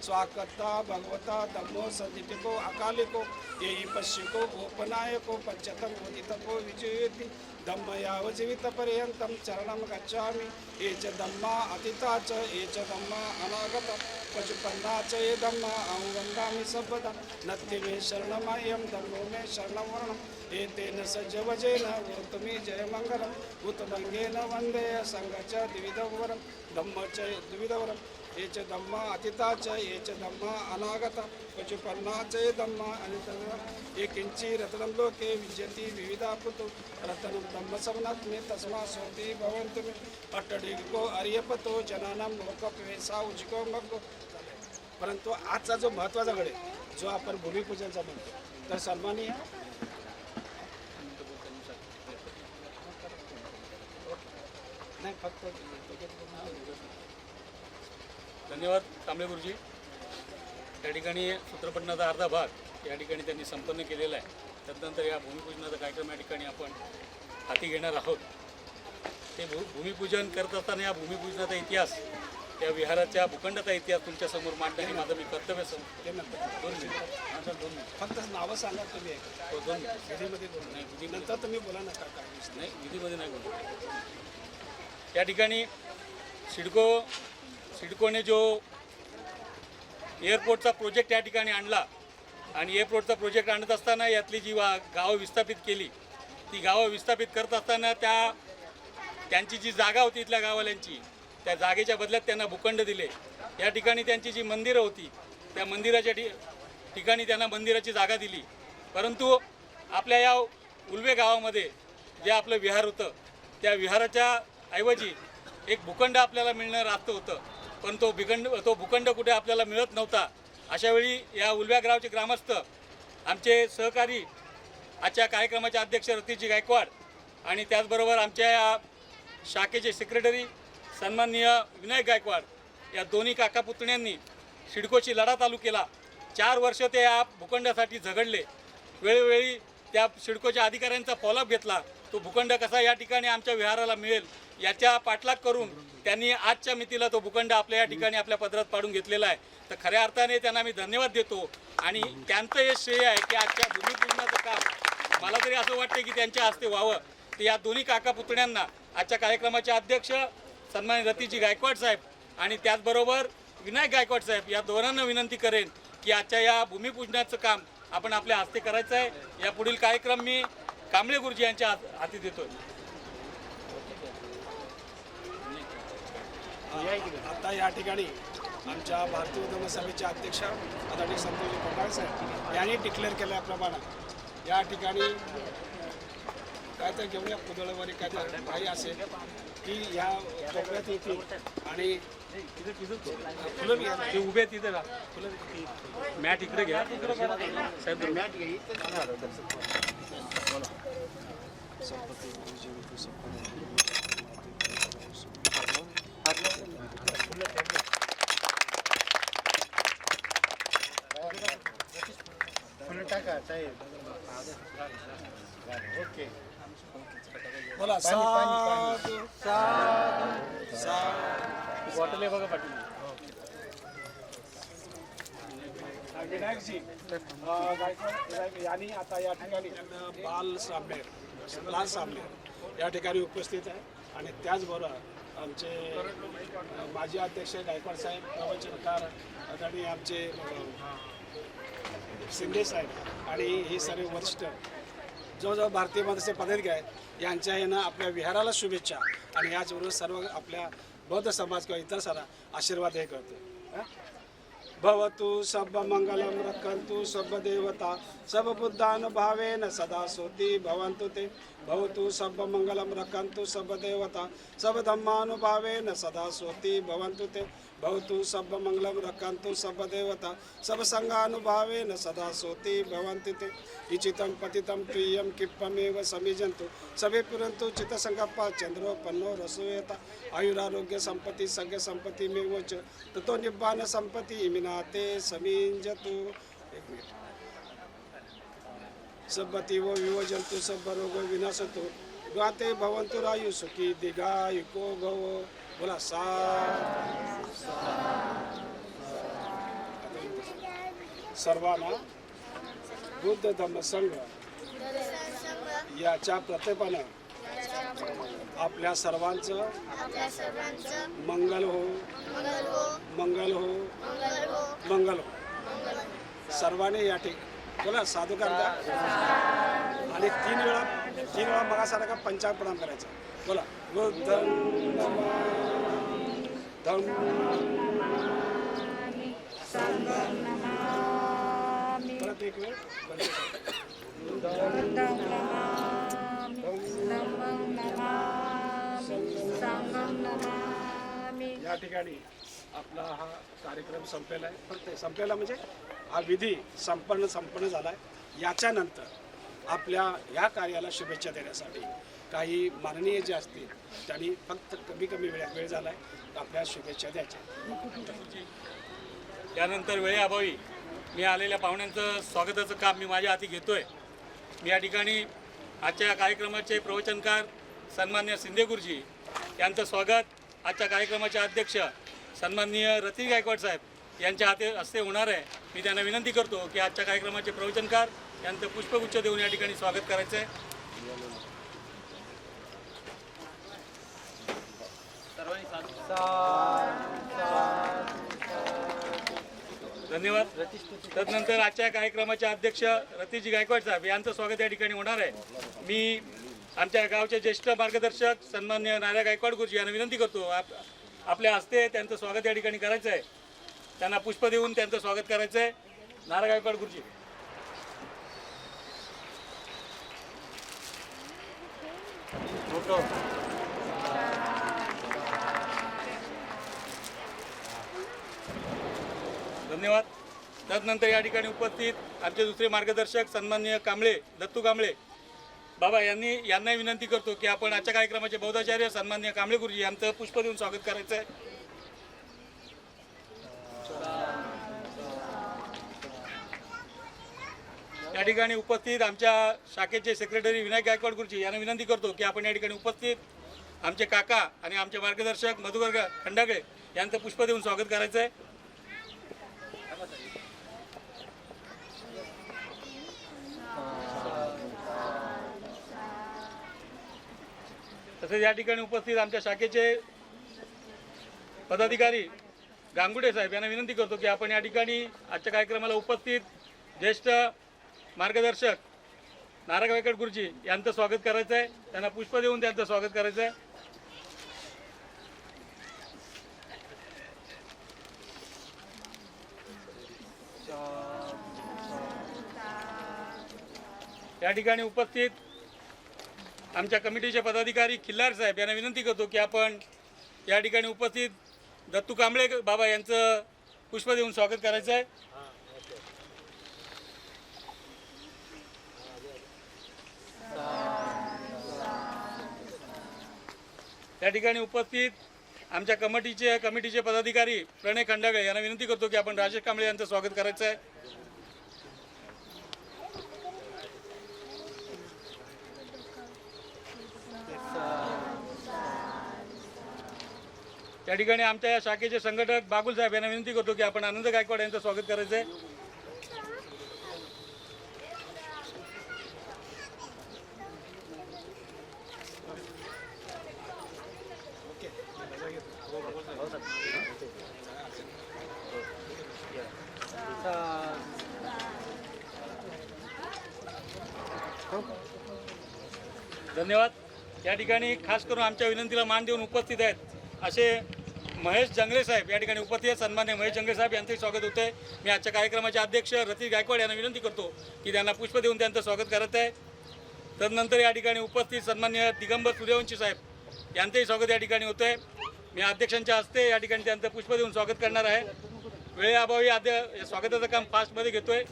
स्वाकर्ता भगवता धम्मो सदितिको अकालिको येहि पश्यको ओपनायको पञ्चतं उदितको विजयति धम्म यावजीवितपर्यन्तं चरणं गच्छामि. ये च धम्मा अतीता च ये च धम्मा अनागता पचुपन्ना च ये धम्मा अहं वन्दामि सर्वदा. नत्ति मे शरणमह्यं धम्मो मे शरणं वरणम् एतेन सज्जवजेन वोतुमि जयमङ्गलम् उत्तमङ्गेन वन्दे सङ्घ च द्विविधवरं धम्म च द्विविधवरं. ये च धम्मा अतीता च ये च धम्मा अनागता पचुपन्ना च ये धम्मा अनितरा ये किञ्चिरत्नं लोके विद्यति विविधा कुतु रत्नं धम्मसवनात्मे तस्मा सोति भवन्तु मे. अट्टडिगो अर्यपतो जनानां लोकप्रवेशा उजिको मग्गो. परंतु आजचा जो महत्त्वाचा घडे जो आपण भूमिपूजनचा म्हणतो तर सन्माननीय नाही फक्त धन्यवाद कांबळे गुरुजी. या ठिकाणी सूत्रपठणाचा अर्धा भाग या ठिकाणी त्यांनी संपन्न केलेला आहे. त्यानंतर या भूमिपूजनाचा कार्यक्रम या ठिकाणी आपण हाती घेणार आहोत. ते भूमिपूजन करत असताना या भूमिपूजनाचा इतिहास त्या विहाराच्या भूखंडाचा इतिहास तुमच्यासमोर मांडण्याचे माझं मी कर्तव्य समजतो. ते नंतर 2 मिनिट. हां 2 मिनिट. फक्त नावं सांगा तुम्ही हो 2 मिनिट. विधीमध्ये बोला नाही विधीमध्ये नंतर तुम्ही बोला नका काय विषय नाही विधीमध्ये नाही बोलतो. या ठिकाणी सिडकोने जो एअरपोर्टचा प्रोजेक्ट या ठिकाणी आणला आणि एअरपोर्टचा प्रोजेक्ट आणत असताना यातली जी गावं विस्थापित केली ती गावं विस्थापित करत असताना त्यांची जी जागा होती इथल्या गाववाल्यांची त्या जागेच्या बदल्यात त्यांना भूखंड दिले. या ठिकाणी त्यांची जी मंदिरं होती त्या मंदिराच्या ठिकाणी त्यांना मंदिराची जागा दिली. परंतु आपल्या या उल्वे गावामध्ये जे आपलं विहार होतं त्या विहाराच्या ऐवजी एक भूखंड आपल्याला मिळणं राहतं होतं. पण तो भूखंड कुठे आपल्याला मिळत नव्हता. अशावेळी या उल्व्या गावचे ग्रामस्थ आमचे सहकारी आजच्या कार्यक्रमाचे अध्यक्ष रतीजी गायकवाड आणि त्याचबरोबर आमच्या या शाखेचे सेक्रेटरी सन्माननीय विनायक गायकवाड या दोन्ही काका पुतण्यांनी सिडकोशी लढा चालू केला. 4 वर्ष ते या भूखंडासाठी झगडले. वेळोवेळी त्या सिडकोच्या अधिकाऱ्यांचा फॉलोअप घेतला तो भूखंड कसा या ठिकाणी आमच्या विहाराला मिळेल याच्या पाठलाग करून त्यांनी आजच्या मितीला तो भूखंड आपल्या या ठिकाणी आपल्या पदरात पाडून घेतलेला आहे. तर खऱ्या अर्थाने त्यांना मी धन्यवाद देतो आणि त्यांचं हे श्रेय आहे की आजच्या भूमिपूजनाचं काम मला तरी असं वाटतं की त्यांच्या हस्ते व्हावं. तर या दोन्ही काका पुतण्यांना आजच्या कार्यक्रमाचे अध्यक्ष सन्माननीय रतीजी गायकवाड साहेब आणि त्याचबरोबर विनायक गायकवाड साहेब या दोघांना विनंती करेन की आजच्या या भूमिपूजनाचं काम आपण आपल्या हस्ते करायचं आहे. या पुढील कार्यक्रम मी कांबळे गुरुजी यांच्या हाती देतोय. आता या ठिकाणी आमच्या भारतीय उद्यम सभेचे अध्यक्ष आदरणीय संतोषजी पटवारी साहेब यांनी डिक्लेअर केल्याप्रमाणे या ठिकाणी काय तर घेऊया कुदळवारी काय तर काही असेल की या कोपऱ्यात येतील आणि फुलं घ्या. ते उभे तिथे मॅट इकडे घ्या साहेब. बोला साधू साधू साधू. बॉटल आहे बघा पाटील. विनायकजी गायकवाड यांनी आता या ठिकाणी बाल सामनेर या ठिकाणी उपस्थित आहे आणि त्याचबरोबर आमचे माजी अध्यक्ष गायकवाड साहेब प्रवचनकार आणि आमचे शिंदे साहेब आणि हे सर्व वरिष्ठ जवळजवळ भारतीय मदरसे पदाधिकारी आहेत यांच्या यानं आपल्या विहाराला शुभेच्छा आणि याचबरोबर सर्व आपल्या बौद्ध समाज किंवा इतर सारा आशीर्वाद हे करतो. भवतु सब मंगलम रक्षन्तु सब देवता सब बुद्धानुभावेन सदा सोति भवन्तु ते. भवतु सब मंगलम रक्षन्तु सब देवता सब धम्मानुभावेन सदा सोति भवन्तु ते. भवतु सब मंगलम रक्षन्तु सब देवता सब संघानुभावेन सदा सोति भवन्ति ते. इचितं पतितं प्रियं किप्पमेव समीजन्तु सभे पुरन्तु चित्तसंकल्पा चंद्रोपन्नो रसोयता. आयुरारोग्य संपत्ति सज्ञ संपत्ति में च ततो निब्बान संपत्ति इमिनाते समीजतु. एक मिनिट. सबती वो विवजंतु सब रोग विनाशतु गाते भवन्तु रायु सुखी दीर्घायुको भव. बोला सा. सर्वांना बुद्ध धम्म संघ याच्या प्रत्येपानं आपल्या सर्वांचं मंगल हो मंगल हो मंगल हो. सर्वांनी या ठिकाणी बोला साधुकार द्या आणि तीन वेळा मगासारखा पंचांग प्रणाम करायचा. बोला बुद्धं नमामि परत एक वेळ या ठिकाणी आपला हा कार्यक्रम संपलेला आहे. फक्त संपलेला म्हणजे हा विधी संपन्न झाला आहे. याच्यानंतर आपल्या या कार्याला शुभेच्छा देण्यासाठी काही माननीय जे असतील त्यांनी फक्त कमी वेळ झाला आहे आपल्या शुभेच्छा द्यायच्या. त्यानंतर वेळेअभावी मी आलेल्या पाहुण्यांचं स्वागताचं काम मी माझ्या हाती घेतोय. मी या ठिकाणी आजच्या कार्यक्रमाचे प्रवचनकार सन्माननीय शिंदे गुरुजी यांचं स्वागत आजच्या कार्यक्रमाचे अध्यक्ष सन्माननीय रतीजी गायकवाड साहेब यांच्या हस्ते होणार आहे. मी त्यांना विनंती करतो की आजच्या कार्यक्रमाचे प्रवचनकार यांचं पुष्पगुच्छ देऊन या ठिकाणी स्वागत करायचं आहे. धन्यवाद. तदनंतर आजच्या कार्यक्रमाचे अध्यक्ष रतीजी गायकवाड साहेब यांचं स्वागत या ठिकाणी होणार आहे. मी आमच्या गावचे ज्येष्ठ मार्गदर्शक सन्माननीय नारायण गायकवाड गुरुजी यांना विनंती करतो आपल्या हस्ते त्यांचं स्वागत या ठिकाणी करायचं आहे. त्यांना पुष्प देऊन त्यांचं स्वागत करायचं आहे. नारायण गायकवाड गुरुजी. धन्यवाद. त्यानंतर या ठिकाणी उपस्थित आमचे दुसरे मार्गदर्शक सन्माननीय कांबळे दत्तू कांबळे बाबा यांनाही विनंती करतो की आपण आजच्या कार्यक्रमाचे बौद्धाचार्य सन्माननीय कांबळे गुरुजी यांचं पुष्प देऊन स्वागत करायचं आहे. या या ठिकाणी उपस्थित आमच्या शाखेचे सेक्रेटरी विनायक गायकवाड गुरुजी यांना विनंती करतो की आपण या ठिकाणी उपस्थित आमचे काका आणि आमचे मार्गदर्शक मधुकर खंडागळे यांचं पुष्प देऊन स्वागत करायचं आहे. तसेच या ठिकाणी उपस्थित आमच्या शाखेचे पदाधिकारी गांगुडे साहेब यांना विनंती करतो की आपण या ठिकाणी आजच्या कार्यक्रमाला उपस्थित ज्येष्ठ मार्गदर्शक नारायण गायकवाड गुरुजी यांचं स्वागत करायचं आहे. त्यांना पुष्प देऊन त्यांचं स्वागत करायचं आहे. या ठिकाणी उपस्थित आमच्या कमिटीचे पदाधिकारी खिल्लार साहेब यांना विनंती करतो की आपण या ठिकाणी उपस्थित दत्तू कांबळे बाबा यांचं पुष्प देऊन स्वागत करायचं आहे. या ठिकाणी उपस्थित आमच्या कमिटीचे पदाधिकारी प्रणय खंडागळे यांना विनंती करतो की आपण राजेश कांबळे यांचं स्वागत करायचं आहे. या ठिकाणी आमच्या या शाखेचे संघटक बागुल साहेब यांना विनंती करतो की आपण आनंद गायकवाड यांचं स्वागत करायचं आहे. धन्यवाद. या ठिकाणी खास करून आमच्या विनंतीला मान देऊन उपस्थित आहेत असे महेश जंगले साहेब या ठिकाणी उपस्थित आहेत. सन्मान्य महेश जंगले साहेब यांचंही स्वागत होतं आहे. मी आजच्या कार्यक्रमाचे अध्यक्ष रतीश गायकवाड यांना विनंती करतो की त्यांना पुष्प देऊन त्यांचं स्वागत करत आहे. तदनंतर या ठिकाणी उपस्थित सन्मान्य दिगंबर सूर्यवंशी साहेब यांचंही स्वागत या ठिकाणी होतं आहे. मी अध्यक्षांच्या हस्ते या ठिकाणी त्यांचं पुष्प देऊन स्वागत करणार आहे. वेळेअभावी स्वागताचं काम फास्टमध्ये घेतो आहे.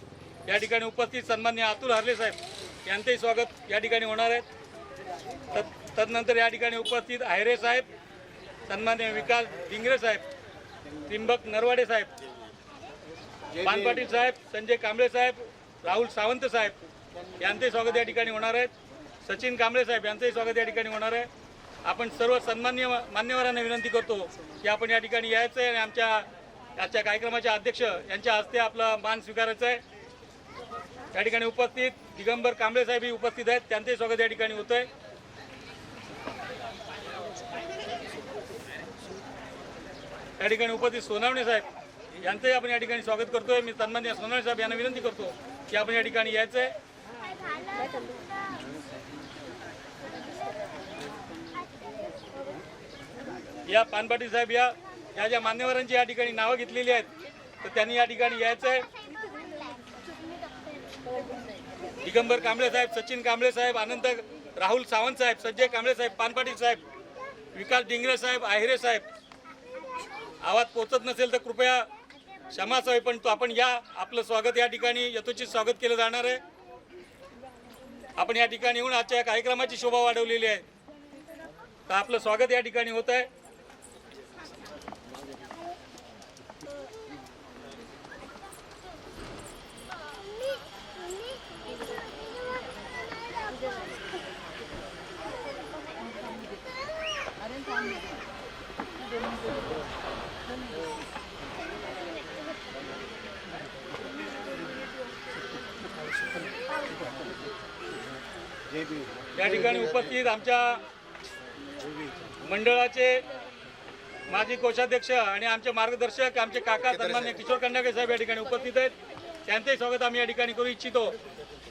या ठिकाणी उपस्थित सन्मान्य अतुल हरले साहेब यांचंही स्वागत या ठिकाणी होणार आहे. तदनंतर या ठिकाणी उपस्थित आहेरे साहेब, सन्मान्य विकास डिंगरे साहेब, त्रिंबक नरवाडे साहेब, पान पाटील साहेब, संजय कांबळे साहेब, राहुल सावंत साहेब यांचंही स्वागत या ठिकाणी होणार आहे. सचिन कांबळे साहेब यांचंही स्वागत या ठिकाणी होणार आहे. आपण सर्व सन्मान्य मान्यवरांना विनंती करतो की आपण या ठिकाणी यायचं आहे आणि आजच्या कार्यक्रमाचे अध्यक्ष यांच्या हस्ते आपला मान स्वीकारायचा आहे. या ठिकाणी उपस्थित दिगंबर कांबळे साहेबही उपस्थित आहेत, त्यांचंही स्वागत या ठिकाणी होतं आहे. या ठिकाणी उपस्थित सोनावणे साहेब यांचंही आपण या ठिकाणी स्वागत करतोय. मी सन्मान्य सोनावणे साहेब यांना विनंती करतो की आपण या ठिकाणी यायचं आहे. या पानपाटील साहेब या ज्या मान्यवरांची या ठिकाणी नावं घेतलेली आहेत तर त्यांनी या ठिकाणी यायचं आहे. दिगंबर कांबळे साहेब, सचिन कांबळे साहेब, आनंद राहुल सावंत साहेब, संजय कांबळे साहेब, पानपाटील साहेब, विकास डिंगरे साहेब, आहेरे साहेब. आवाज पोचत नसेल तर कृपया क्षमा असावी, पण तो आपण या आपलं स्वागत या ठिकाणी यथोचित स्वागत केलं जाणार आहे. आपण या ठिकाणी येऊन आजच्या कार्यक्रमाची शोभा वाढवलेली आहे तर आपलं स्वागत या ठिकाणी होत आहे. या ठिकाणी उपस्थित आमच्या मंडळाचे माजी कोषाध्यक्ष आणि आमचे मार्गदर्शक आमचे काका सन्मान्य किशोर खंडागळे साहेब या ठिकाणी उपस्थित आहेत. त्यांचंही स्वागत आम्ही या ठिकाणी करू इच्छितो.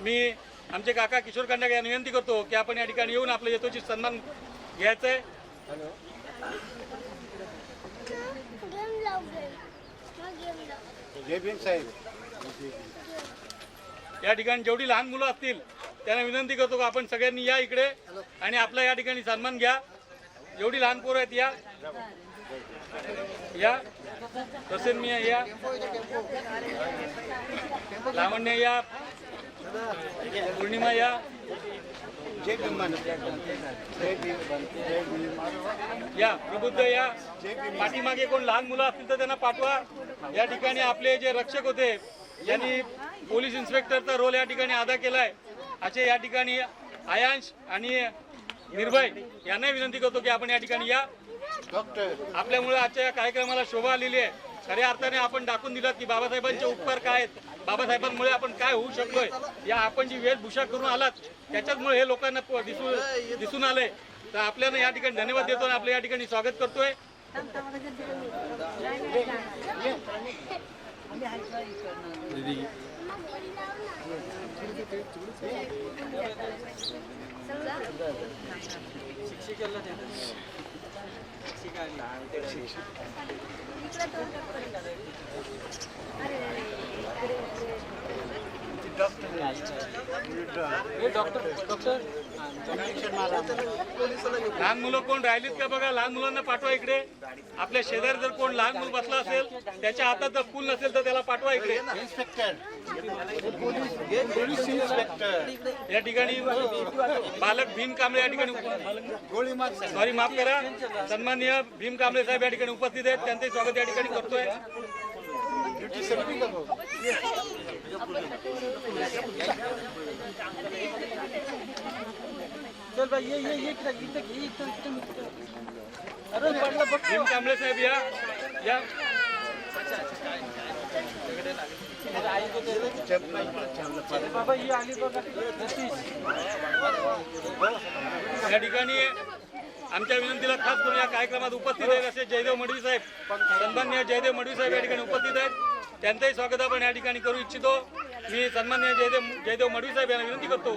मी आमचे काका किशोर खंडागळे यांना विनंती करतो की आपण या ठिकाणी येऊन आपलं यथोचित सन्मान घ्यायचं आहे. या ठिकाणी जेवढी लहान मुलं असतील त्यांना विनंती करतो की आपण सगळ्यांनी या इकडे आणि आपला या ठिकाणी सन्मान घ्या. जेवढी लहान पोरं आहेत या तसेच मी या लावण्य या पौर्णिमा या प्रबुद्ध या पाठीमागे कोण लहान मुलं असतील तर त्यांना पाठवा. या ठिकाणी आपले जे रक्षक होते यांनी पोलीस इन्स्पेक्टरचा रोल या ठिकाणी अदा केला आहे असे या ठिकाणी आयांश आणि निर्भय यांना विनंती करतो की आपण या ठिकाणी या. आपल्यामुळे आजच्या या कार्यक्रमाला शोभा आलेली आहे. खऱ्या अर्थाने आपण दाखवून दिलं की बाबासाहेबांचे उपकार काय आहेत, बाबासाहेबांमुळे आपण काय होऊ शकलोय. या आपण जी वेशभूषा करून आलात त्याच्याचमुळे हे लोकांना दिसून आलंय. तर आपल्याला या ठिकाणी धन्यवाद देतो आणि आपलं या ठिकाणी स्वागत करतोय. लहान मुलं कोण राहिलीत का बघा, लहान मुलांना पाठवा इकडे. आपल्या शेजारी जर कोण लहान मुलं बसला असेल त्याच्या हातात जर फुल नसेल तर त्याला पाठवा इकडे. या ठिकाणी बालक भीम कांबळे या ठिकाणी सॉरी माफ करा सन्माननीय भीम कांबळे साहेब या ठिकाणी उपस्थित आहेत. त्यांचे स्वागत या ठिकाणी करतोय. भीम कांबळे साहेब या या ठिकाणी आमच्या विनंतीला खास करून या कार्यक्रमात उपस्थित आहेत असे जयदेव मडवी साहेब, सन्माननीय जयदेव मडवी साहेब या ठिकाणी उपस्थित आहेत. त्यांचंही स्वागत आपण या ठिकाणी करू इच्छितो. मी सन्माननीय जयदेव मडवी साहेब यांना विनंती करतो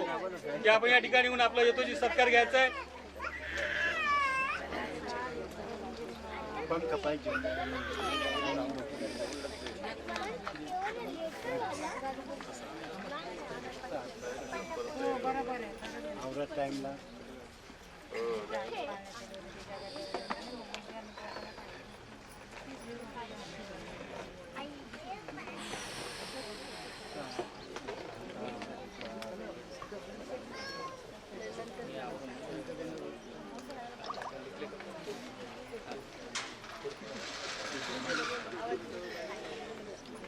की आपण या ठिकाणी येऊन आपला यथोचित सत्कार घ्यायचा आहे.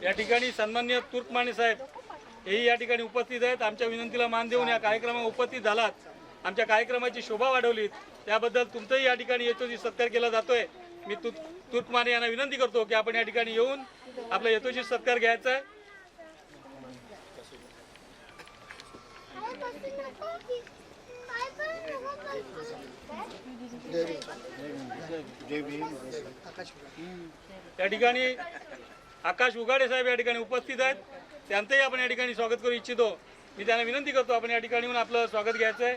या ठिकाणी सन्माननीय तुर्कमाने साहेब हेही या ठिकाणी उपस्थित आहेत. आमच्या विनंतीला मान देऊन या कार्यक्रमात उपस्थित झालात, आमच्या कार्यक्रमाची शोभा वाढवलीत, त्याबद्दल तुमचंही या ठिकाणी यथोचित सत्कार केला जातोय. मी तुर्कमाने यांना विनंती करतो की आपण या ठिकाणी येऊन आपला यथोचित सत्कार घ्यायचा आहे. या ठिकाणी आकाश उघाडे साहेब या ठिकाणी उपस्थित आहेत. त्यांचंही आपण या ठिकाणी स्वागत करू इच्छितो. मी त्यांना विनंती करतो आपण या ठिकाणी येऊन आपलं स्वागत घ्यायचं आहे.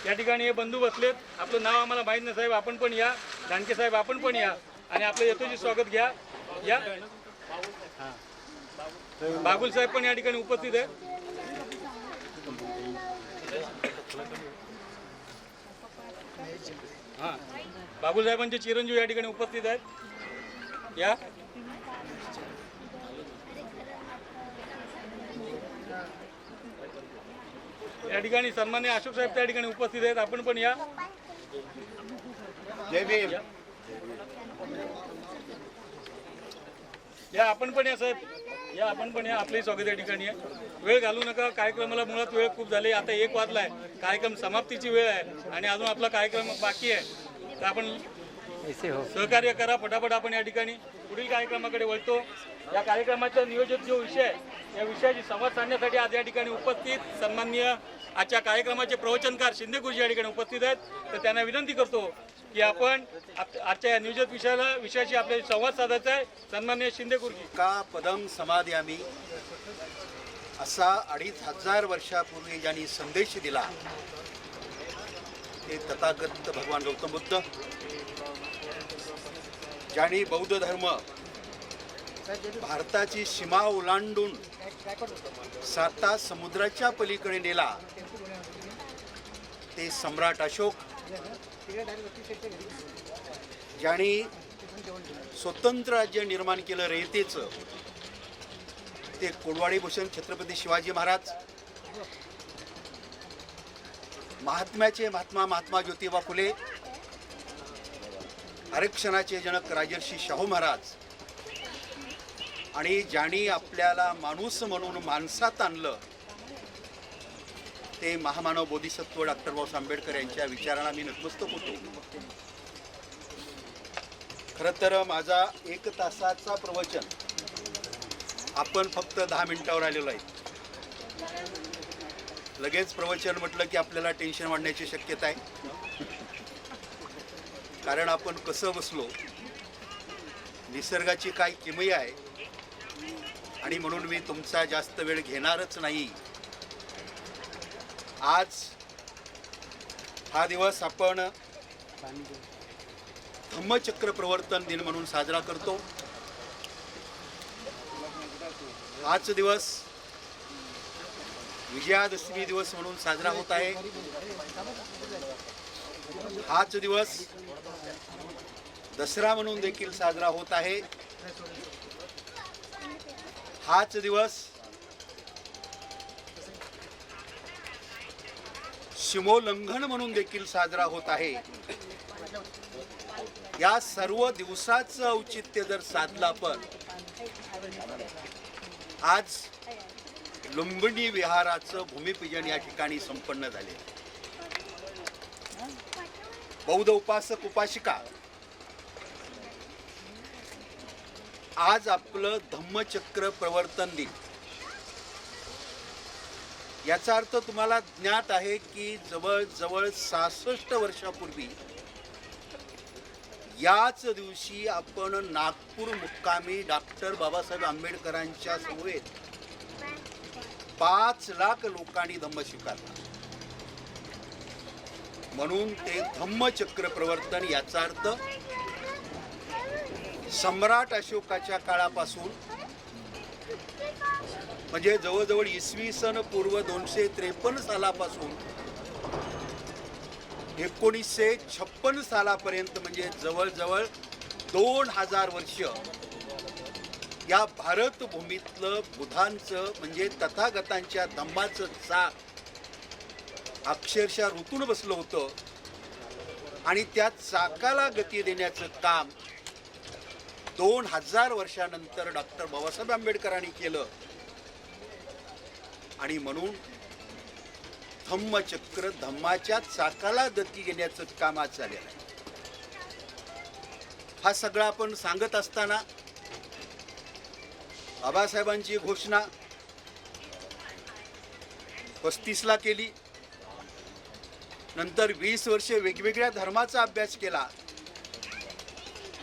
या ठिकाणी हे बंधू बसलेत. आपलं नाव आम्हाला माहीत नाही साहेब, आपण पण या. दानके साहेब आपण पण या आणि आपलं यथोचित स्वागत घ्या. या बागुल साहेब पण या ठिकाणी उपस्थित आहेत. हां बागुल साहेबांचे चिरंजीव या ठिकाणी उपस्थित आहेत. या या ठिकाणी सन्माननीय अशोक साहेब त्या ठिकाणी उपस्थित आहेत. आपण पण या. जय भीम. या आपण पण या साहेब, या आपण पण या. आपलंही स्वागत या ठिकाणी आहे. वेळ घालू नका, कार्यक्रमाला मुळात वेळ खूप झाली. आता 1 वाजला आहे, कार्यक्रम समाप्तीची वेळ आहे आणि अजून आपला कार्यक्रम बाकी आहे. तर आपण सहकार्य करा फटाफट. आपण या ठिकाणी पुढील कार्यक्रमाकडे वळतो. या कार्यक्रमाचा नियोजित जो विषय आहे या विषयाची संवाद साधण्यासाठी आज या ठिकाणी उपस्थित सन्माननीय आजच्या कार्यक्रमाचे प्रवचनकार शिंदे गुरुजी या ठिकाणी उपस्थित आहेत. तर त्यांना विनंती करतो की आपण आजच्या या नियोजित विषयाशी आपल्याला संवाद साधायचा आहे. सन्माननीय शिंदे गुरुजी. का पदम समादयामी असा 2500 वर्षापूर्वी ज्यांनी संदेश दिला ते तथागत भगवान गौतम बुद्ध, ज्यांनी बौद्ध धर्म भारताची सीमा ओलांडून 7 समुद्राच्या पलीकडे नेला ते सम्राट अशोक, ज्यांनी स्वतंत्र राज्य निर्माण केलं रयतेचं ते कोडवाडी भूषण छत्रपती शिवाजी महाराज, महात्म्याचे महात्मा ज्योतिबा फुले, आरक्षणाचे जनक राजर्षी शाहू महाराज आणि ज्यांनी आपल्याला माणूस म्हणून माणसात आणलं ते महामानव बोधिसत्व डॉक्टर बाबासाहेब आंबेडकर यांच्या विचारांना मी नतमस्तक होतो. खरं तर माझा 1 तासाचा प्रवचन आपण फक्त 10 मिनिटावर आलेलो आहे. लगेच प्रवचन म्हटलं की आपल्याला टेन्शन वाढण्याची शक्यता आहे. कारण आपण कसं बसलो, निसर्गाची काय किमया आहे, आणि म्हणून मी तुमचा जास्त वेळ घेणारच नाही. आज हा दिवस आपण धम्मचक्र प्रवर्तन दिन म्हणून साजरा करतो. हाच दिवस विजयादशमी दिवस म्हणून साजरा होत आहे. हाच दिवस दसरा म्हणून देखील साजरा होत आहे. हाच दिवस सीमोल्लंघन म्हणून देखील साजरा होत आहे. या सर्व दिवसाचं औचित्य जर साधलं आपण, आज लुंबिनी विहाराचं भूमिपूजन या ठिकाणी संपन्न झाले. बौद्ध उपासक उपासिका आज आपलं धम्मचक्र प्रवर्तन दिन, याचा अर्थ तुम्हाला ज्ञात आहे की जवळजवळ 66 वर्षापूर्वी याच दिवशी आपण नागपूर मुक्कामी डॉक्टर बाबासाहेब आंबेडकरांच्या समवेत 5 लाख लोकांनी धम्म स्वीकारला. म्हणून ते धम्मचक्र प्रवर्तन, याचा अर्थ सम्राट अशोकाच्या काळापासून, म्हणजे जवळजवळ इसवी सन पूर्व 253 सालापासून 1956 सालापर्यंत, म्हणजे जवळजवळ 2000 वर्ष या भारत भूमीतलं बुधांचं म्हणजे तथागतांच्या धम्माचं चाक अक्षरशः रुतून बसलं होतं. आणि त्या चाकाला गती देण्याचं काम 2000 वर्षानंतर डॉक्टर बाबासाहेब आंबेडकरांनी केलं. आणि म्हणून धम्मचक्र, धम्माच्या चाकाला गती देण्याचं काम आज झालेलं आहे. हा सगळा आपण सांगत असताना बाबासाहेबांची घोषणा 35ला केली. नंतर 20 वर्षे वेगवेगळ्या धर्माचा अभ्यास केला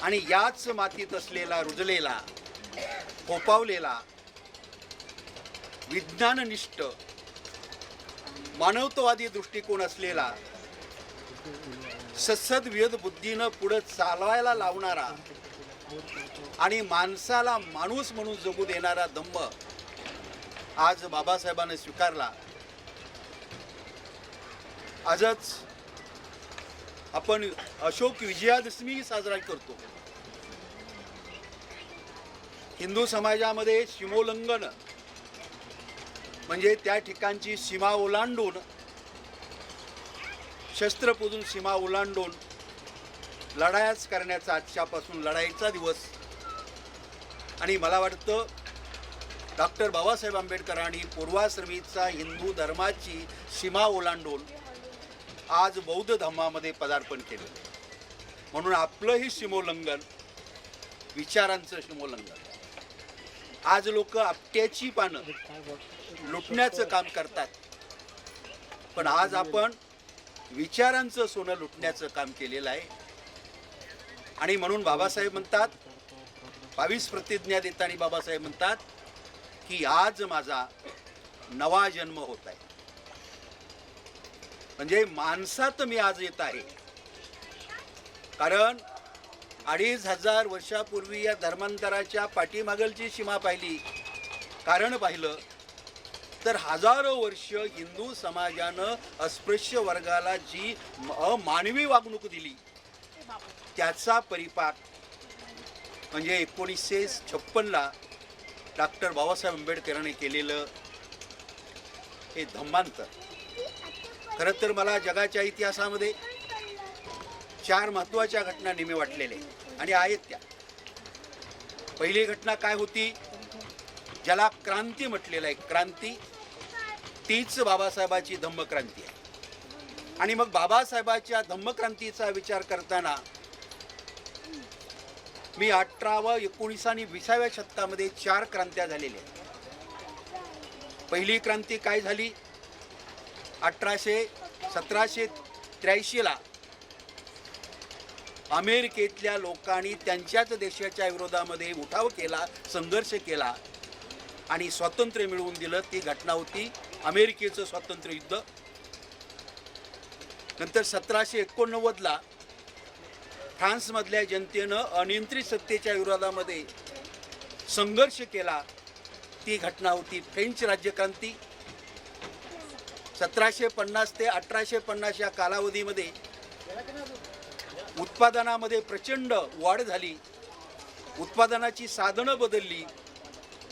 आणि याच मातीत असलेला, रुजलेला, फोपावलेला, विज्ञाननिष्ठ, मानवतावादी दृष्टिकोन असलेला, सद्सद्विवेक बुद्धीनं पुढे चालवायला लावणारा आणि माणसाला माणूस म्हणून जगू देणारा धम्म आज बाबासाहेबांनी स्वीकारला. आजच आपण अशोक विजयादशमी साजरा करतो. हिंदू समाजामध्ये सीमोल्लंघन म्हणजे त्या ठिकाणची सीमा ओलांडून, शस्त्र पूजून सीमा ओलांडून लढायाच करण्याचा आजच्यापासून लढाईचा दिवस. आणि मला वाटतं डॉक्टर बाबासाहेब आंबेडकरांनी पूर्वाश्रमीचा हिंदू धर्माची सीमा ओलांडून आज बौद्ध धर्मामध्ये पदार्पण केलं. म्हणून आपलंही सीमोल्लंघन, विचारांचं सीमोल्लंघन. आज लोक आपट्याची पानं लुटण्याचं काम करतात, पण आज आपण विचारांचं सोनं लुटण्याचं काम केलेलं आहे. आणि म्हणून बाबासाहेब म्हणतात, 22 प्रतिज्ञा देताना बाबासाहेब म्हणतात की आज माझा नवा जन्म होत आहे. म्हणजे माणसात मी आज येत आहे. कारण 2500 वर्षापूर्वी या धर्मांतराच्या पाठीमागलची सीमा पाहिली, कारण पाहिलं तर हजारो वर्ष हिंदू समाजानं अस्पृश्य वर्गाला जी अमानवी वागणूक दिली, त्याचा परिपाक म्हणजे 1956ला डॉक्टर बाबासाहेब आंबेडकरांनी केलेलं हे धम्मांतर. खरं तर मला जगाच्या इतिहासामध्ये 4 महत्त्वाच्या घटना नेहमी वाटलेल्या आणि आहेत त्या. पहिली घटना काय होती ज्याला क्रांती म्हटलेलं आहे, क्रांती तीच बाबासाहेबाची धम्मक्रांती आहे. आणि मग बाबासाहेबाच्या धम्मक्रांतीचा विचार करताना मी 18व्या 19 आणि 20व्या शतकामध्ये 4 क्रांत्या झालेल्या आहेत. पहिली क्रांती काय झाली? 1783ला अमेरिकेतल्या लोकांनी त्यांच्याच देशाच्या विरोधामध्ये उठाव केला, संघर्ष केला आणि स्वातंत्र्य मिळवून दिलं. ती घटना होती अमेरिकेचं स्वातंत्र्य युद्ध. नंतर 1789ला फ्रान्समधल्या जनतेनं अनियंत्रित सत्तेच्या विरोधामध्ये संघर्ष केला. ती घटना होती फ्रेंच राज्यक्रांती. 1750 ते 1850 या कालावधीमध्ये उत्पादनामध्ये प्रचंड वाढ झाली, उत्पादनाची साधनं बदलली,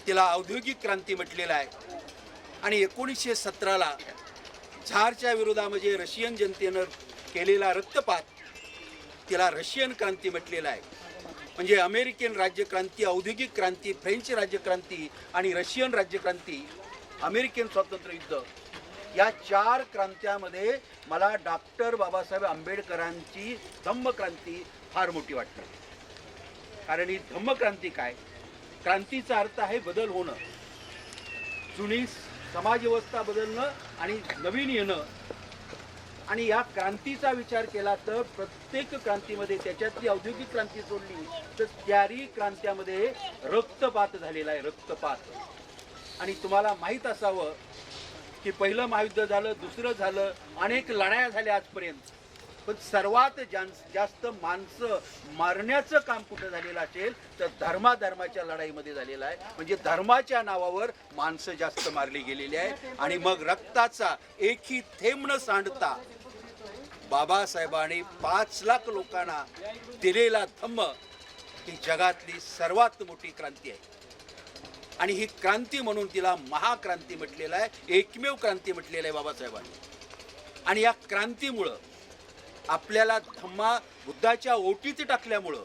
तिला औद्योगिक क्रांती म्हटलेलं आहे. आणि 1917ला झारच्या विरोधामध्ये रशियन जनतेनं केलेला रक्तपात, तिला रशियन क्रांती म्हटलेलं आहे. म्हणजे अमेरिकन राज्यक्रांती, औद्योगिक क्रांती, फ्रेंच राज्यक्रांती आणि रशियन राज्यक्रांती, अमेरिकन स्वातंत्र्य युद्ध, या 4 क्रांत्यामध्ये मला डॉक्टर बाबासाहेब आंबेडकरांची धम्मक्रांती फार मोठी वाटते. कारण ही धम्मक्रांती काय? क्रांतीचा अर्थ आहे बदल होणं, जुनी समाजव्यवस्था बदलणं आणि नवीन येणं. आणि या क्रांतीचा विचार केला तर प्रत्येक क्रांतीमध्ये, त्याच्यातली औद्योगिक क्रांती सोडली तर त्याही क्रांत्यामध्ये रक्तपात झालेला आहे, रक्तपात. आणि तुम्हाला माहीत असावं की पहिलं महायुद्ध झालं, दुसरं झालं, अनेक लढाया झाल्या आजपर्यंत, पण सर्वात जास्त माणसं मारण्याचं काम कुठं झालेलं असेल तर धर्माधर्माच्या लढाईमध्ये झालेलं आहे. म्हणजे धर्माच्या नावावर माणसं जास्त मारली गेलेली आहे. आणि मग रक्ताचा एकही थेंब न सांडता बाबासाहेबांनी 5 लाख लोकांना दिलेला धम्म ही जगातली सर्वात मोठी क्रांती आहे. आणि ही क्रांती म्हणून तिला महाक्रांती म्हटलेलं आहे, एकमेव क्रांती म्हटलेलं आहे बाबासाहेबांनी. आणि या क्रांतीमुळं आपल्याला धम्मा बुद्धाच्या ओटीत टाकल्यामुळं,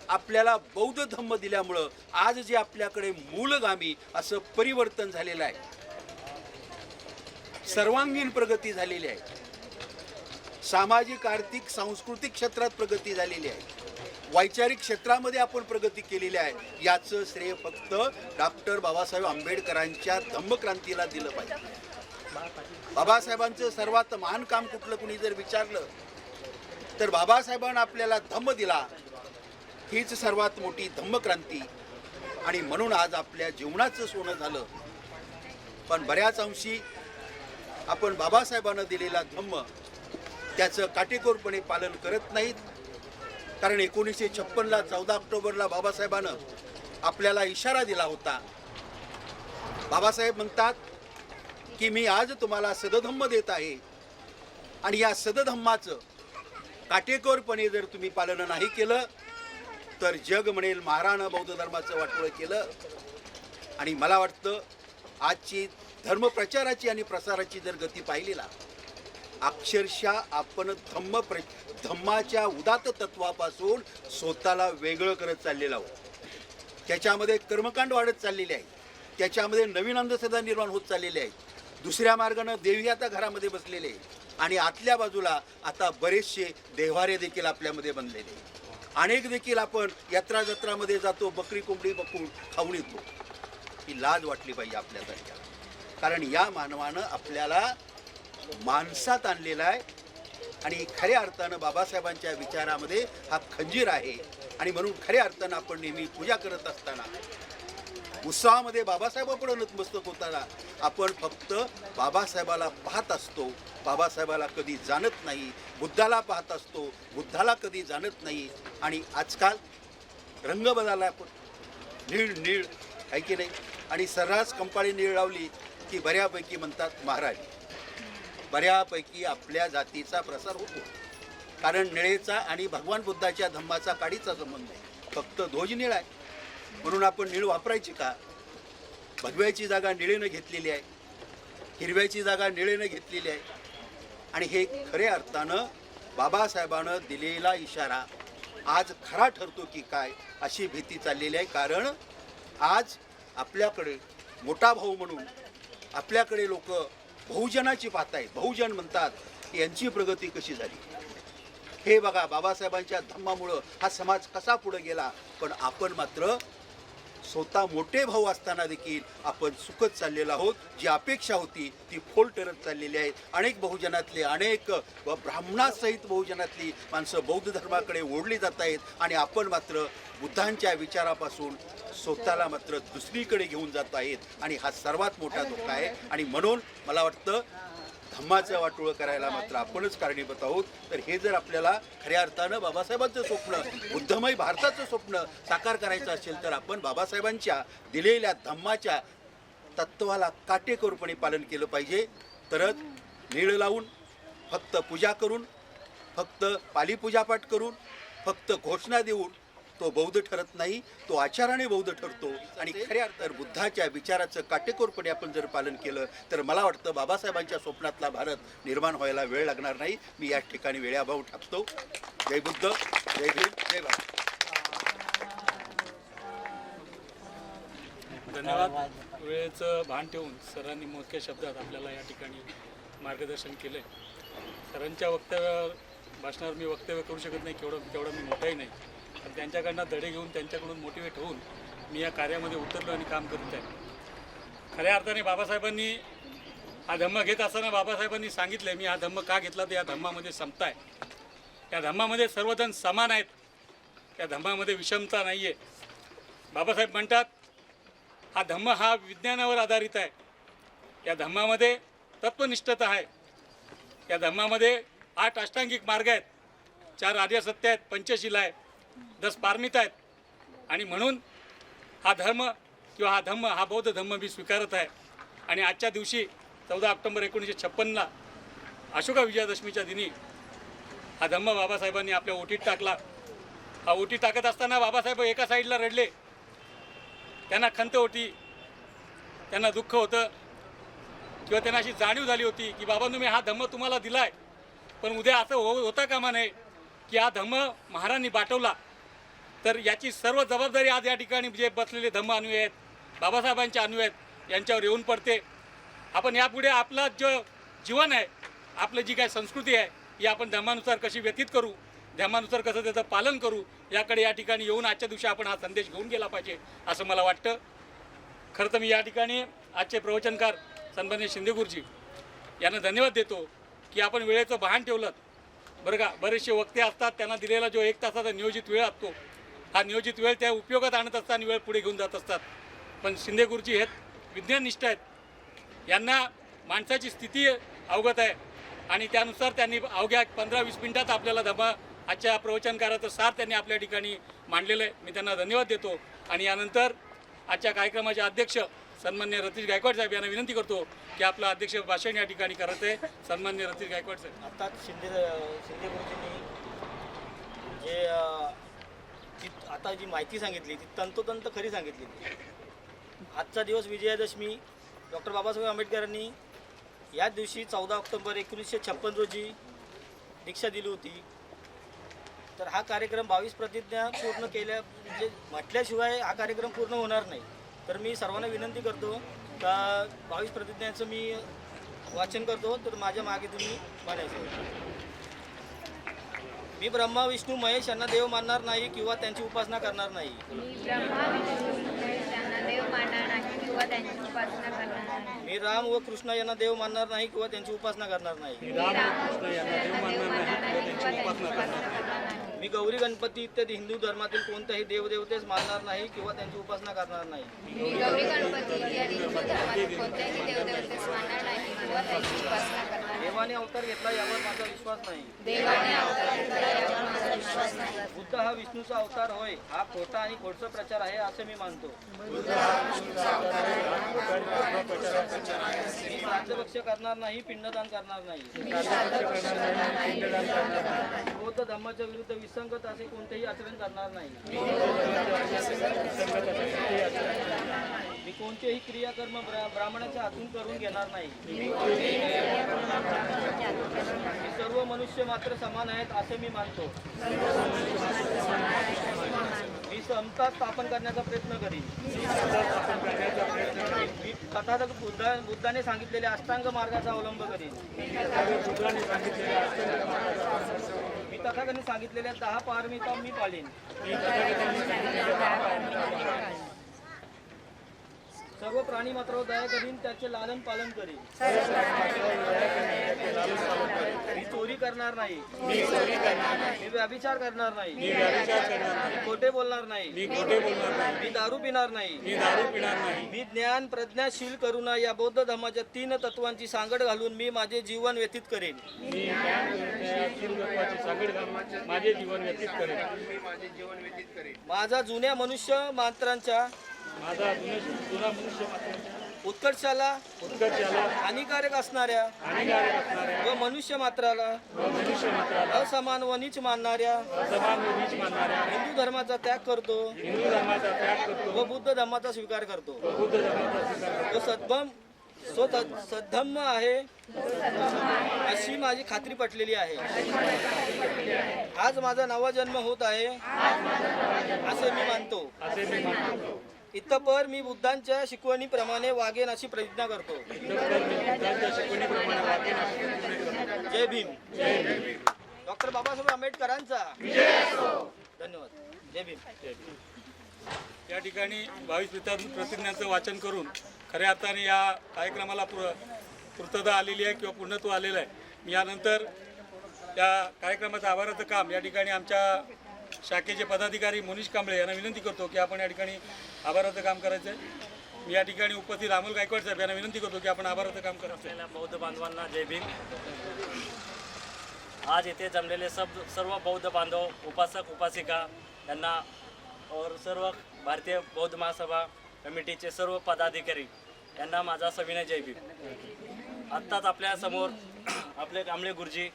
आपल्याला बौद्ध धम्म दिल्यामुळं आज जे आपल्याकडे मूलगामी असं परिवर्तन झालेलं आहे, सर्वांगीण प्रगती झालेली आहे, सामाजिक, आर्थिक, सांस्कृतिक क्षेत्रात प्रगती झालेली आहे, वैचारिक क्षेत्रामध्ये आपण प्रगती केलेली आहे. याचं श्रेय फक्त डॉक्टर बाबासाहेब आंबेडकरांच्या धम्मक्रांतीला दिलं पाहिजे. बाबासाहेबांचं सर्वात महान काम कुठलं कुणी जर विचारलं तर बाबासाहेबांना आपल्याला धम्म दिला, हीच सर्वात मोठी धम्मक्रांती. आणि म्हणून आज आपल्या जीवनाचं सोनं झालं. पण बऱ्याच अंशी आपण बाबासाहेबांना दिलेला धम्म त्याचं काटेकोरपणे पालन करत नाहीत. कारण 1956ला 14 ऑक्टोबरला बाबासाहेबांनं आपल्याला इशारा दिला होता. बाबासाहेब म्हणतात की मी आज तुम्हाला सदधम्म देत आहे आणि या सदधम्माचं काटेकोरपणे जर तुम्ही पालन नाही केलं तर जग म्हणेल महारानं बौद्ध धर्माचं वाटोळं केलं. आणि मला वाटतं आजची धर्मप्रचाराची आणि प्रसाराची जर गती पाहिली ना, अक्षरशः आपण धम्माच्या उदात्त तत्वापासून स्वतःला वेगळं करत चाललेलं आहोत. त्याच्यामध्ये कर्मकांड वाढत चाललेले आहे, त्याच्यामध्ये नवीन अंधश्रद्धा निर्माण होत चाललेले आहेत, दुसऱ्या मार्गानं देवी आता घरामध्ये बसलेले आहे आणि आतल्या बाजूला आता बरेचसे देव्हारे देखील आपल्यामध्ये बनलेले. अनेक देखील आपण यात्रा जत्रामध्ये जातो, बकरी कोंबडी बकून खाऊन येतो. ही लाज वाटली पाहिजे आपल्यासारख्या. कारण या मानवानं आपल्याला माणसात आणलेला आहे आणि खऱ्या अर्थानं बाबासाहेबांच्या विचारामध्ये हा खंजीर आहे. आणि म्हणून खऱ्या अर्थानं आपण नेहमी पूजा करत असताना, उत्सवामध्ये बाबासाहेबापुढे नतमस्तक होताना आपण फक्त बाबासाहेबाला पाहत असतो, बाबासाहेबाला कधी जाणत नाही. बुद्धाला पाहत असतो, बुद्धाला कधी जाणत नाही. आणि आजकाल रंग बदलला, आपण नीळ नीळ आहे की नाही. आणि सर्रास कंपाळी नीळ लावली की बऱ्यापैकी म्हणतात महाराज, बऱ्यापैकी आपल्या जातीचा प्रसार होतो. कारण निळेचा आणि भगवान बुद्धाच्या धम्माचा काडीचा संबंध आहे, फक्त ध्वज निळ आहे. म्हणून आपण निळ वापरायची का? भगव्याची जागा निळेनं घेतलेली आहे, हिरव्याची जागा निळेनं घेतलेली आहे. आणि हे खऱ्या अर्थानं बाबासाहेबांनं दिलेला इशारा आज खरा ठरतो की काय, अशी भीती चाललेली आहे. कारण आज आपल्याकडे मोठा भाऊ म्हणून आपल्याकडे लोक बहुजनाची पाहतायत, बहुजन म्हणतात की यांची प्रगती कशी झाली. हे बघा, बाबासाहेबांच्या धम्मामुळं हा समाज कसा पुढे गेला. पण आपण मात्र स्वतः मोठे भाऊ असताना देखील आपण चुकत चाललेलो आहोत. जी अपेक्षा होती ती फोल ठरत चाललेली आहे. अनेक बहुजनातले, अनेक ब्राह्मणासहित बहुजनातली माणसं बौद्ध धर्माकडे ओढली जात आहेत आणि आपण मात्र बुद्धांच्या विचारापासून स्वतःला मात्र दुसरीकडे घेऊन जात आहेत. आणि हा सर्वात मोठा धोका आहे. आणि म्हणून मला वाटतं धम्माचं वाटोळं करायला मात्र आपणच कारणीभूत आहोत. तर हे जर आपल्याला खऱ्या अर्थानं बाबासाहेबांचं स्वप्न, बुद्धमय भारताचं स्वप्न साकार करायचं असेल तर आपण बाबासाहेबांच्या दिलेल्या धम्माच्या तत्वाला काटेकोरपणे पालन केलं पाहिजे. तरच नीळ लावून, फक्त पूजा करून, फक्त पाली पूजापाठ करून, फक्त घोषणा देऊन तो बौद्ध ठरत नाही, तो आचाराने बौद्ध ठरतो. आणि खऱ्या अर्थात बुद्धाच्या विचाराचं काटेकोरपणे आपण जर पालन केलं तर मला वाटतं बाबासाहेबांच्या स्वप्नातला भारत निर्माण व्हायला वेळ लागणार नाही. मी या ठिकाणी वेळाभाव टाकतो. जय बुद्ध, जय भीम, जय भारत. धन्यवाद. वेळेचं भान ठेवून सरांनी मोजक्या शब्दात आपल्याला या ठिकाणी मार्गदर्शन केलं आहे. सरांच्या भाषणावर मी वक्तव्य करू शकत नाही, तेवढं मी मोठाही नाही. पण त्यांच्याकडनं धडे घेऊन, त्यांच्याकडून मोटिवेट होऊन मी या कार्यामध्ये उतरलो आणि काम करत आहे. खऱ्या अर्थाने बाबासाहेबांनी हा धम्म घेत असताना बाबासाहेबांनी सांगितलं, मी हा धम्म का घेतला तर या धम्मामध्ये समता आहे, या धम्मामध्ये सर्वजण समान आहेत, या धम्मामध्ये विषमता नाही आहे. बाबासाहेब म्हणतात हा धम्म हा विज्ञानावर आधारित आहे, या धम्मामध्ये तत्वनिष्ठता आहे, या धम्मामध्ये 8 अष्टांगिक मार्ग आहेत, 4 आर्यसत्य आहेत, पंचशीला आहे, 10 पारमिता आहेत. आणि म्हणून हा धर्म किंवा हा धम्म, हा बौद्ध धम्म मी स्वीकारत आहे. आणि आजच्या दिवशी 14 ऑक्टोबर 1956 अशोका विजयादशमीच्या दिनी हा धम्म बाबासाहेबांनी आपल्या ओटीत टाकला. हा ओटी टाकत असताना बाबासाहेब एका साईडला रडले, त्यांना खंत होती, त्यांना दुःख होतं किंवा त्यांना अशी जाणीव झाली होती की बाबांनो मी हा धम्म तुम्हाला दिला आहे, पण उद्या असं होता कामा नये की हा धम्म महाराजांनी बाटवला तर याची सर्व जबाबदारी आज या ठिकाणी जे बसलेले धम्म अनुयायी आहेत, बाबासाहेबांचे अनुयायी आहेत, यांच्यावर येऊन पडते. आपण यापुढे आपलं जो जीवन आहे, आपलं जी काय संस्कृती आहे, ही आपण धम्मानुसार कशी व्यतीत करू, धम्मानुसार कसं त्याचं पालन करू, याकडे या ठिकाणी येऊन आजच्या दिवशी आपण हा संदेश घेऊन गेला पाहिजे असं मला वाटतं. खरं तर मी या ठिकाणी आजचे प्रवचनकार सन्माननीय शिंदे गुरुजी यांना धन्यवाद देतो की आपण वेळेचं भान ठेवलं. बरं का, बरेचसे वक्ते असतात, त्यांना दिलेला जो 1 तासाचा नियोजित वेळ असतो, हा नियोजित वेळ त्या उपयोगात आणत असताना वेळ पुढे घेऊन जात असतात. पण शिंदे गुरुजी हे विज्ञाननिष्ठ आहेत, यांना माणसाची स्थिती अवगत आहे आणि त्यानुसार त्यांनी अवघ्या 15-20 मिनिटात आपल्याला धम्म आजच्या प्रवचनकाराचं सार त्यांनी आपल्या ठिकाणी मांडलेलं आहे. मी त्यांना धन्यवाद देतो. आणि यानंतर आजच्या कार्यक्रमाचे अध्यक्ष सन्मान्य रतीश गायकवाड साहेब यांना विनंती करतो की आपलं अध्यक्ष भाषण या ठिकाणी करत आहे. सन्मान्य रतीश गायकवाड साहेब. आता शिंदे गुरुजींनी आता जी माहिती सांगितली ती तंतोतंत खरी सांगितली. आजचा दिवस विजयादशमी डॉक्टर बाबासाहेब आंबेडकरांनी या दिवशी 14 ऑक्टोबर 1956 रोजी दीक्षा दिली होती. तर हा कार्यक्रम 22 प्रतिज्ञा पूर्ण केल्या म्हणजे म्हटल्याशिवाय हा कार्यक्रम पूर्ण होणार नाही. तर मी सर्वांना विनंती करतो का 22 प्रतिज्ञाचं मी वाचन करतो, तर माझ्या मागे तुम्ही म्हणायचं. मी ब्रह्मा विष्णू महेश यांना देव मानणार नाही किंवा त्यांची उपासना करणार नाही. मी राम व कृष्ण यांना देव मानणार नाही किंवा त्यांची उपासना करणार नाही. मी गौरी गणपती इत्यादी हिंदू धर्मातील कोणत्याही देवदेवतेस मानणार नाही किंवा त्यांची उपासना करणार नाही. देवाने अवतार घेतला यावर माझा विश्वास नाही. बुद्ध हा विष्णूचा अवतार होय, हा खोटा आणि खोडचा प्रचार आहे असे मी मानतो. मी राज्यभक्ष करणार नाही, पिंडदान करणार नाही. बौद्ध धर्माच्या विरुद्ध विसंगत असे कोणतेही आचरण करणार नाही. मी कोणतेही क्रियाकर्म ब्राह्मणाच्या हातून करून घेणार नाही. मी सर्व मनुष्य मात्र समान आहेत असे मी मानतो. मी समता स्थापन करण्याचा प्रयत्न करीन. मी तथागत बुद्धाने सांगितलेल्या अष्टांग मार्गाचा अवलंब करीन. मी तथागताने सांगितलेल्या 10 पारमिता मी पाळीन. सर्व प्राणी मात्रावर दया करीन, त्याचे लालन पालन करीन. मी चोरी करणार नाही. मी व्यभिचार करणार नाही. मी खोटे बोलणार नाही. मी दारू पिणार नाही. मी ज्ञान प्रज्ञाशील करुणा या बौद्ध धर्माच्या 3 तत्वांची सांगड घालून मी माझे जीवन व्यतीत करेन. माझे जीवन व्यतीत करेन. माझा जुन्या मनुष्य मात्रांच्या उत्कर्षाला हानिकारक असणाऱ्या व मनुष्य मात्राला असमान व नीच मानणाऱ्या हिंदू धर्माचा त्याग करतो व बुद्ध धर्माचा स्वीकार करतो. तो सद्धम्म आहे अशी माझी खात्री पटलेली आहे. आज माझा नवा जन्म होत आहे असे मी मानतो. इतपर मी बुद्धांच्या शिकवणीप्रमाणे वागेन अशी प्रतिज्ञा करतो. जय भीम. डॉक्टर बाबासाहेब आंबेडकरांचा धन्यवाद. जय भीम. या ठिकाणी 22 प्रतिज्ञांचं वाचन करून खऱ्या अर्थाने या कार्यक्रमाला पूर्तता आलेली आहे किंवा पूर्णत्व आलेलं आहे. मी यानंतर या कार्यक्रमाचं आभाराचं काम या ठिकाणी आमच्या शाखेचे पदाधिकारी मोनिश कांबळे यांना विनंती करतो की आपण या ठिकाणी आभाराचं काम करायचं आहे. मी या ठिकाणी उपस्थित अमोल गायकवाड साहेब यांना विनंती करतो की आपण आभाराचं काम करायचं आहे. बौद्ध बांधवांना जय भीम. आज येथे जमलेले सर्व बौद्ध बांधव, उपासक उपासिका यांना और सर्व भारतीय बौद्ध महासभा कमिटीचे सर्व पदाधिकारी यांना माझा सविनय जय भीम. आत्ताच आपल्यासमोर आपले कांबळे गुरुजी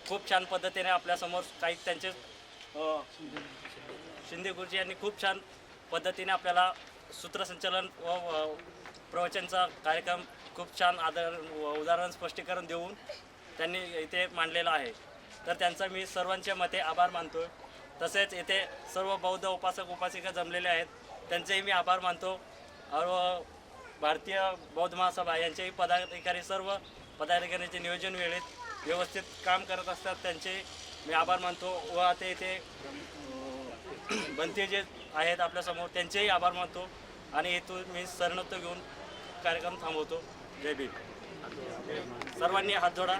खूप छान पद्धतीने आपल्यासमोर काही त्यांचे शिंदे गुरुजी यांनी खूप छान पद्धतीने आपल्याला सूत्रसंचालन व प्रवचनचा कार्यक्रम खूप छान उदाहरण स्पष्टीकरण देऊन त्यांनी इथे मांडलेला आहे. तर त्यांचा मी सर्वांच्या मते आभार मानतो. तसेच येथे सर्व बौद्ध उपासक उपासिका जमलेले आहेत त्यांचेही मी आभार मानतो. व भारतीय बौद्ध महासभा यांचेही पदाधिकारी सर्व पदाधिकाऱ्यांचे नियोजन वेळेत व्यवस्थित काम करत असतात त्यांचे मी आभार मानतो. व ते इथे बनते जे आहेत आपल्यासमोर त्यांचेही आभार मानतो. आणि इथून मी शरणत्व घेऊन कार्यक्रम थांबवतो. जय भीम. सर्वांनी हात जोडा.